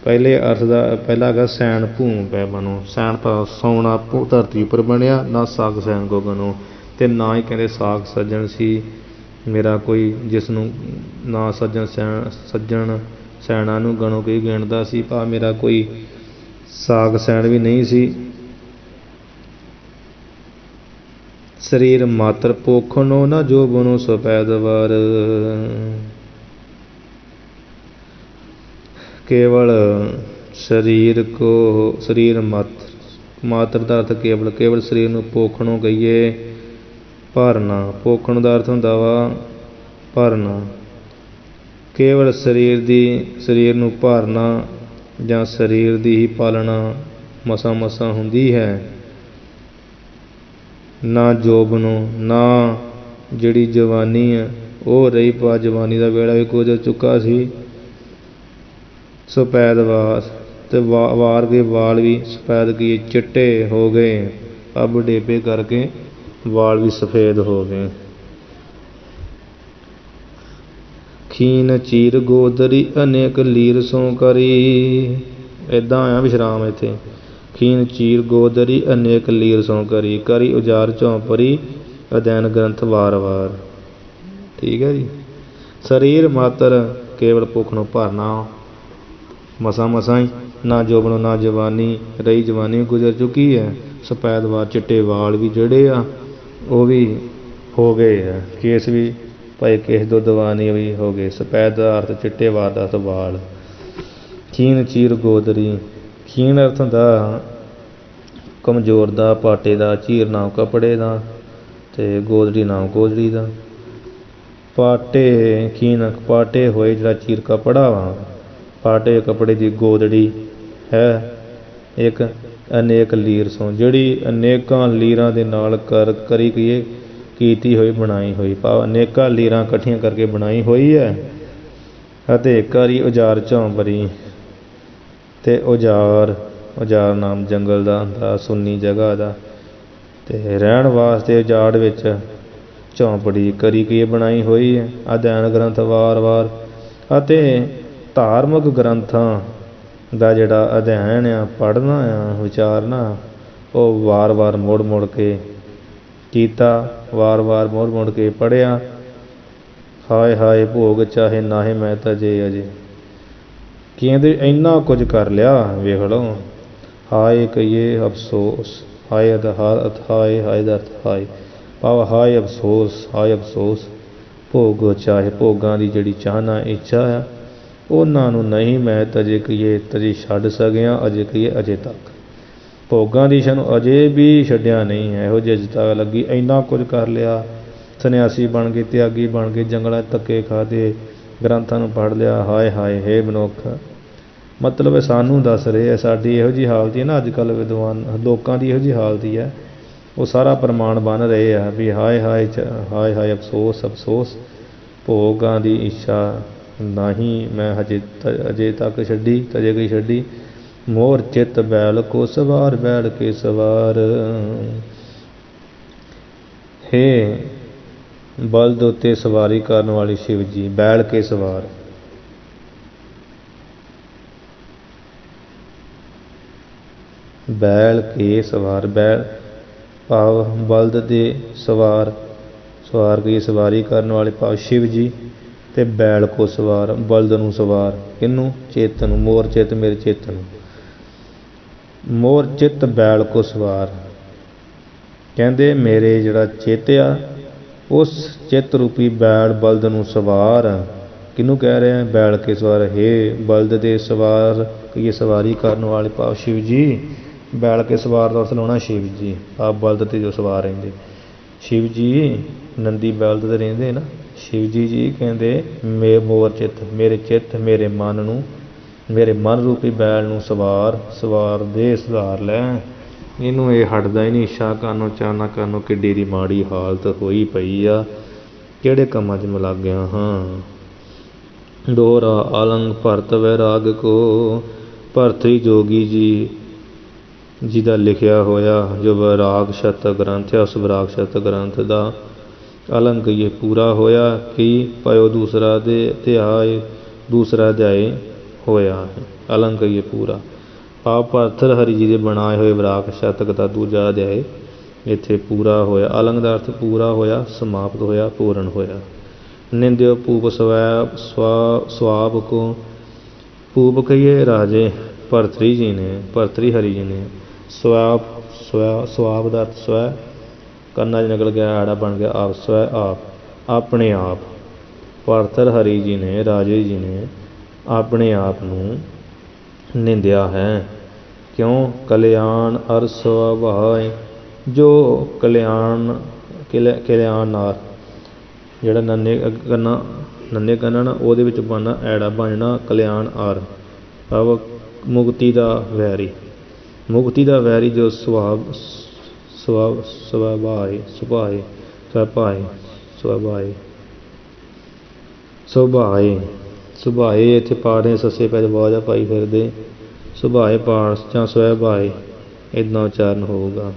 ਪਹਿਲੇ ਅਰਥ ਦਾ ਪਹਿਲਾ ਹੈਗਾ ਸੈਨ ਭੂਮ ਪੈ ਬਨੋ, ਸੈਨ ਸੌਣਾ ਧਰਤੀ ਉੱਪਰ ਬਣਿਆ। ਨਾ ਸਾਗ ਸੈਨ ਕੋ ਗਨੋ, ਤੇ ਨਾ ਹੀ ਕਹਿੰਦੇ ਸਾਗ ਸੱਜਣ ਸੀ ਮੇਰਾ ਕੋਈ, ਜਿਸ ਨੂੰ ਨਾ ਸੱਜਣ ਸੈਣਾ ਨੂੰ ਗਣੋ ਕੋਈ ਗਿਣਦਾ ਸੀ। ਭਾ ਮੇਰਾ ਕੋਈ ਸਾਗ ਸੈਣ ਵੀ ਨਹੀਂ ਸੀ। शरीर मात्र पोखनो न जोबनो सो पैदवार। केवल शरीर को शरीर मात्र का अर्थ केवल केवल शरीर नूं पोखणों कहिए भरना। पोखण का अर्थ हुंदा वा भरना। केवल शरीर नूं भरना जां शरीर दी ही पालना मसां मसां हुंदी है। ना जोबनो ना जिहड़ी जवानी है वो रही पा, जवानी का वेला भी गुजर चुका सी। सफैद ते वार के वाल भी सफैद किए चिट्टे हो गए। अब बुढ़ेपे करके वाल भी सफ़ेद हो गए। खीन चीर गोदरी अनेक लीर सो करी। इदां आया विश्राम इत्थे। खीन चीर गोदरी अनेक लीर सो करी उजार झौंपरी अध्ययन ग्रंथ वार वार। ठीक है जी। शरीर मात्र केवल भुखनों भरना मसा मसा ही। ना जोबनो ना जवानी रही, जवानी भी गुजर चुकी है। सफैद वाल चिट्टे वाल भी जड़े आ वो भी हो गए है। केस भी भाई केस दो दवानी भी हो गए। सफैद का अर्थ चिट्टे वाल का अर्थ वाल। खीन चीर गोदरी। खीन अर्थ हुंदा कमजोर दा, पाटे दा, चीर नाम कपड़े दा ते गोदड़ी नाम गोदड़ी दा। पाटे खीन पाटे होए जिहड़ा चीर कपड़ा वा, पाटे कपड़े की गोदड़ी है एक अनेक लीर सो जिहड़ी अनेकां लीरां दे नाल करी कीती हुई बनाई हुई। भाव अनेकां लीरां इकट्ठियां करके बनाई हुई है। अते करी उजार झौंपरी ते उजार नाम जंगल दा हुंदा, सुन्नी जगह दा। ते रहण वास्ते उजाड़ विच झौंपड़ी करी की बनाई हुई है। अध्ययन ग्रंथ वार वार अते धार्मिक ग्रंथां दा जिहड़ा अध्ययन आ, पढ़ना आ, विचारना वो वार वार मुड़ मुड़ के कीता, वार वार मुड़ मुड़ के पढ़िया। हाय हाय भोग चाहे नाहे मैं तजे अजे। कहते इन्ना कुछ कर लिया वेख लो। हाय कहिए अफसोस, हाय हाय हाय दर्द हाय भाव हाय अफसोस। भोग चाहे भोगां दी जिहड़ी चाहना इच्छा है उन्हां नूं नहीं मैं तजे कहिए तजे छड्ड सकिया, अजे कहिए अजे तक। भोगां दी इच्छा नूं अजे भी छड्डिया नहीं है। इहो जी अजे तक लगी। इन्ना कुछ कर लिया, सन्यासी बन गए, त्यागी बन गए, जंगलों धक्के खाधे, ग्रंथां नूं पढ़ लिया। हाय हाय हे मनुख। मतलब सानू दस रहे है साडी इहो जी हालत है ना अजकल विद्वान लोगों की इहो जी हालत ही है। वो सारा प्रमाण बन रहे हैं भी हाय हाय हाय हाय अफसोस अफसोस। भोगां दी इच्छा नहीं मैं अजे तक छड्डी, तजे कई छड्डी। मोर चित बैल को सवार बैल के सवार। हे बलद उत्ते सवारी करन वाले शिव जी, बैल के सवार। बैल के सवार, बैल भाव बलद दे सवार, सवार की सवारी करने वाले भाव शिव जी। ते बैल को सवार, बलद नूं सवार किनू चेत नूं। मोर चित मेरे चित नूं। मोर चित बैल को सवार कहंदे मेरे जिहड़ा चित आ उस चित रूपी बैल बलद नूं सवार। किनू कह रहे हैं बैल के सवार। हे बलद दे सवार ये सवारी करने वाले भाव शिव जी। बैल के सवार का अर्थ लाउणा शिव जी। आप बलद ते जो सवार रहिंदे शिव जी, नंदी बैल ते रहिंदे ना शिव जी जी कहंदे मोर चित मेरे चित मेरे मन नूं, मेरे मन रूपी बैल नूं सवार सवार दे सुधार लै। इनू ये हटदा ही नहीं। इच्छा कानों चाहना कानों किड्डी दी माड़ी हालत होई पई आ। किहड़े कम्मां 'च मैं लग गया हाँ। दोहरा अलंग भरत वैराग को भरतरी जोगी जी जिहदा लिखिया होया जो वैराग शतक ग्रंथ है उस वैराग शतक ग्रंथ का अलंग ये पूरा होया कि पायो दूसरा अध्याय होया है। अलंग ये पूरा आप भरत हरि जी के बनाए हुए वैराग शतक का दूजा अध्याय इत्थे पूरा होया। अलंग का अर्थ पूरा होया, समाप्त होया, पूर्ण होया। निंद्यो पूप स्वाब को पूप कहिए राजे भरतरी जी ने, भरतरी हरि जी ने। स्वाब का अर्थ स्व ਕੰਨਾਂ 'ਚ ਨਿਕਲ ਗਿਆ ਆੜਾ ਬਣ ਗਿਆ ਆਪ, ਸਵੈ ਆਪ, ਆਪਣੇ ਆਪ। ਭਰਤਰ ਹਰੀ ਜੀ ਨੇ, ਰਾਜੇ ਜੀ ਨੇ ਆਪਣੇ ਆਪ ਨੂੰ ਨਿੰਦਿਆ ਹੈ। ਕਿਉਂ? ਕਲਿਆਣ ਅਰ ਸੁਭਾਏ, ਜੋ ਕਲਿਆਣ ਨਾਰ, ਜਿਹੜਾ ਨੰਨੇ ਕੰਨਾਂ ਨਾ ਉਹਦੇ ਵਿੱਚ ਬਣਨਾ ਐੜਾ ਬਣ ਜਾਣਾ ਕਲਿਆਣ ਆਰ, ਭਾਵ ਮੁਕਤੀ ਦਾ ਵੈਰੀ। ਮੁਕਤੀ ਦਾ ਵੈਰੀ ਜੋ ਸੁਭਾਏ ਇੱਥੇ ਪਾੜੇ ਸੱਸੇ ਪੈ ਆਵਾਜ਼ ਪਾਈ ਫਿਰਦੇ, ਸੁਭਾਏ ਪਾੜ ਜਾਂ ਸਵੈਭਾਏ ਇੱਦਾਂ ਉਚਾਰਨ ਹੋਊਗਾ।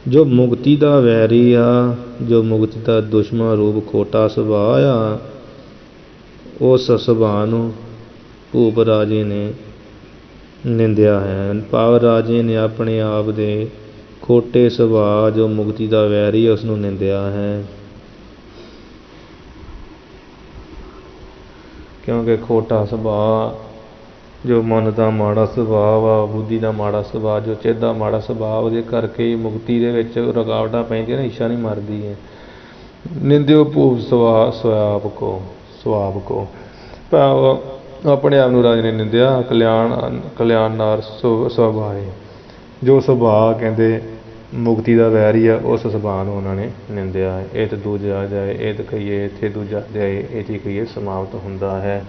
ਜੋ ਮੁਕਤੀ ਦਾ ਵੈਰੀ ਆ, ਜੋ ਮੁਕਤੀ ਦਾ ਦੁਸ਼ਮਣ ਰੂਪ ਖੋਟਾ ਸੁਭਾਅ ਆ, ਉਸ ਸੁਭਾਅ ਨੂੰ ਭੂਪ ਰਾਜੇ ਨੇ ਨਿੰਦਿਆ ਹੈ। ਭਾਵ ਰਾਜੇ ਨੇ ਆਪਣੇ ਆਪ ਦੇ ਖੋਟੇ ਸੁਭਾਅ ਜੋ ਮੁਕਤੀ ਦਾ ਵੈਰੀ ਉਸ ਨੂੰ ਨਿੰਦਿਆ ਹੈ। ਕਿਉਂਕਿ ਖੋਟਾ ਸੁਭਾਅ ਜੋ ਮਨ ਦਾ ਮਾੜਾ ਸੁਭਾਅ ਵਾ, ਬੁੱਧੀ ਦਾ ਮਾੜਾ ਸੁਭਾਅ, ਜੋ ਚਿੱਤ ਦਾ ਮਾੜਾ ਸੁਭਾਅ, ਉਹਦੇ ਕਰਕੇ ਹੀ ਮੁਕਤੀ ਦੇ ਵਿੱਚ ਰੁਕਾਵਟਾਂ ਪੈਂਦੀਆਂ ਨੇ, ਇੱਛਾ ਨਹੀਂ ਮਰਦੀ ਹੈ। ਨਿੰਦਿਓ ਭੂਪ ਸੁਆਪ ਕੋ, ਭਾਵ ਆਪਣੇ ਆਪ ਨੂੰ ਰਾਜੇ ਨੇ ਨਿੰਦਿਆ। ਕਲਿਆਣ ਨਾਰ ਸੁਭਾਏ, ਜੋ ਸੁਭਾਅ ਕਹਿੰਦੇ ਮੁਕਤੀ ਦਾ ਵੈਰੀ ਆ, ਉਸ ਸੁਭਾਅ ਨੂੰ ਉਹਨਾਂ ਨੇ ਨਿੰਦਿਆ ਹੈ। ਇਹ ਤਾਂ ਦੂਜਾ ਅਧਿਆਇ, ਇਹ ਤਾਂ ਕਹੀਏ ਇੱਥੇ ਦੂਜਾ ਅਧਿਆਇ ਇਹ ਕਹੀਏ ਸਮਾਪਤ ਹੁੰਦਾ ਹੈ।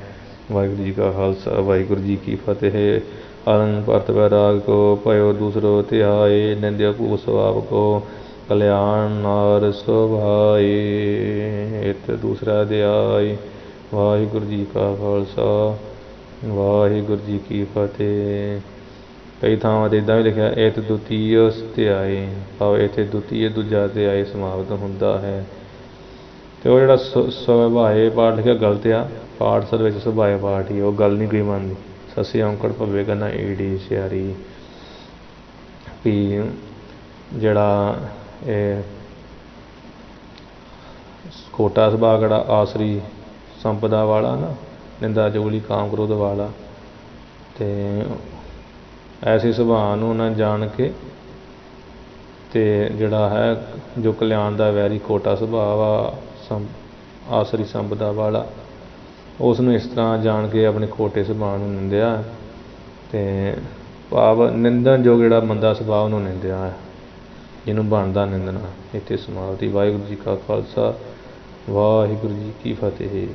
ਵਾਹਿਗੁਰੂ ਜੀ ਕਾ ਖਾਲਸਾ, ਵਾਹਿਗੁਰੂ ਜੀ ਕੀ ਫਤਿਹ। ਅਲੰਗ ਭਰਤ ਵੈਰਾਗ ਕੋ ਭਇਓ ਦੂਸਰੋ ਧਿਆਏ, ਨਿੰਦਿਆ ਭੂਪ ਸੁਆਪ ਕੋ ਕਲਿਆਣ ਨਾਰ ਸੁਭਾਏ। ਇਹ ਦੂਸਰਾ ਅਧਿਆਇ। ਵਾਹਿਗੁਰੂ ਜੀ ਕਾ ਖਾਲਸਾ, ਵਾਹਿਗੁਰੂ ਜੀ ਕੀ ਫਤਿਹ। ਕਈ ਥਾਵਾਂ 'ਤੇ ਇੱਦਾਂ ਵੀ ਲਿਖਿਆ ਇਹ ਦੁਤੀਏ ਅਧਿਆਇ, ਭਾਵ ਇੱਥੇ ਦੁਤੀਏ ਦੂਜਾ ਅਧਿਆਇ ਸਮਾਪਤ ਹੁੰਦਾ ਹੈ। ਅਤੇ ਉਹ ਜਿਹੜਾ ਸੁਭਾਏ ਪਾਠ ਲਿਖਿਆ ਗਲਤ ਆ, ਪਾਠ ਅਸਲ ਵਿੱਚ ਸੁਭਾਏ ਪਾਠ ਹੀ, ਉਹ ਗੱਲ ਨਹੀਂ ਕੋਈ ਮੰਨਦੀ। ਸੱਸੇ ਔਂਕੜ ਭੱਵੇ ਕੰਨਾ ਈੜੀ ਸਿਆਰੀ, ਵੀ ਜਿਹੜਾ ਇਹ ਖੋਟਾ ਸੁਭਾਅ ਕਿਹੜਾ ਆਸਰੀ ਸੰਪਦਾ ਵਾਲਾ ਨਾ, ਨਿੰਦਾ ਚੁਗਲੀ ਕਾਮ ਕ੍ਰੋਧ ਵਾਲਾ, ਅਤੇ ਐਸੇ ਸੁਭਾਅ ਨੂੰ ਨਾ ਜਾਣ ਕੇ ਅਤੇ ਜਿਹੜਾ ਹੈ ਜੋ ਕਲਿਆਣ ਦਾ ਵੈਰੀ ਖੋਟਾ ਸੁਭਾਅ ਵਾ ਆਸਰੀ ਸੰਪਦਾ ਵਾਲਾ, ਉਸ ਨੂੰ ਇਸ ਤਰ੍ਹਾਂ ਜਾਣ ਕੇ ਆਪਣੇ ਖੋਟੇ ਸੁਭਾਅ ਨੂੰ ਨਿੰਦਿਆ। ਅਤੇ ਭਾਵ ਨਿੰਦਣ ਜੋ ਜਿਹੜਾ ਮੰਦਾ ਸੁਭਾਅ ਉਹਨੂੰ ਨਿੰਦਿਆ ਹੈ, ਜਿਹਨੂੰ ਬਣਦਾ ਨਿੰਦਣਾ। ਇੱਥੇ ਸਮਾਪਤੀ। ਵਾਹਿਗੁਰੂ ਜੀ ਕਾ ਖਾਲਸਾ, ਵਾਹਿਗੁਰੂ ਜੀ ਕੀ ਫਤਿਹ।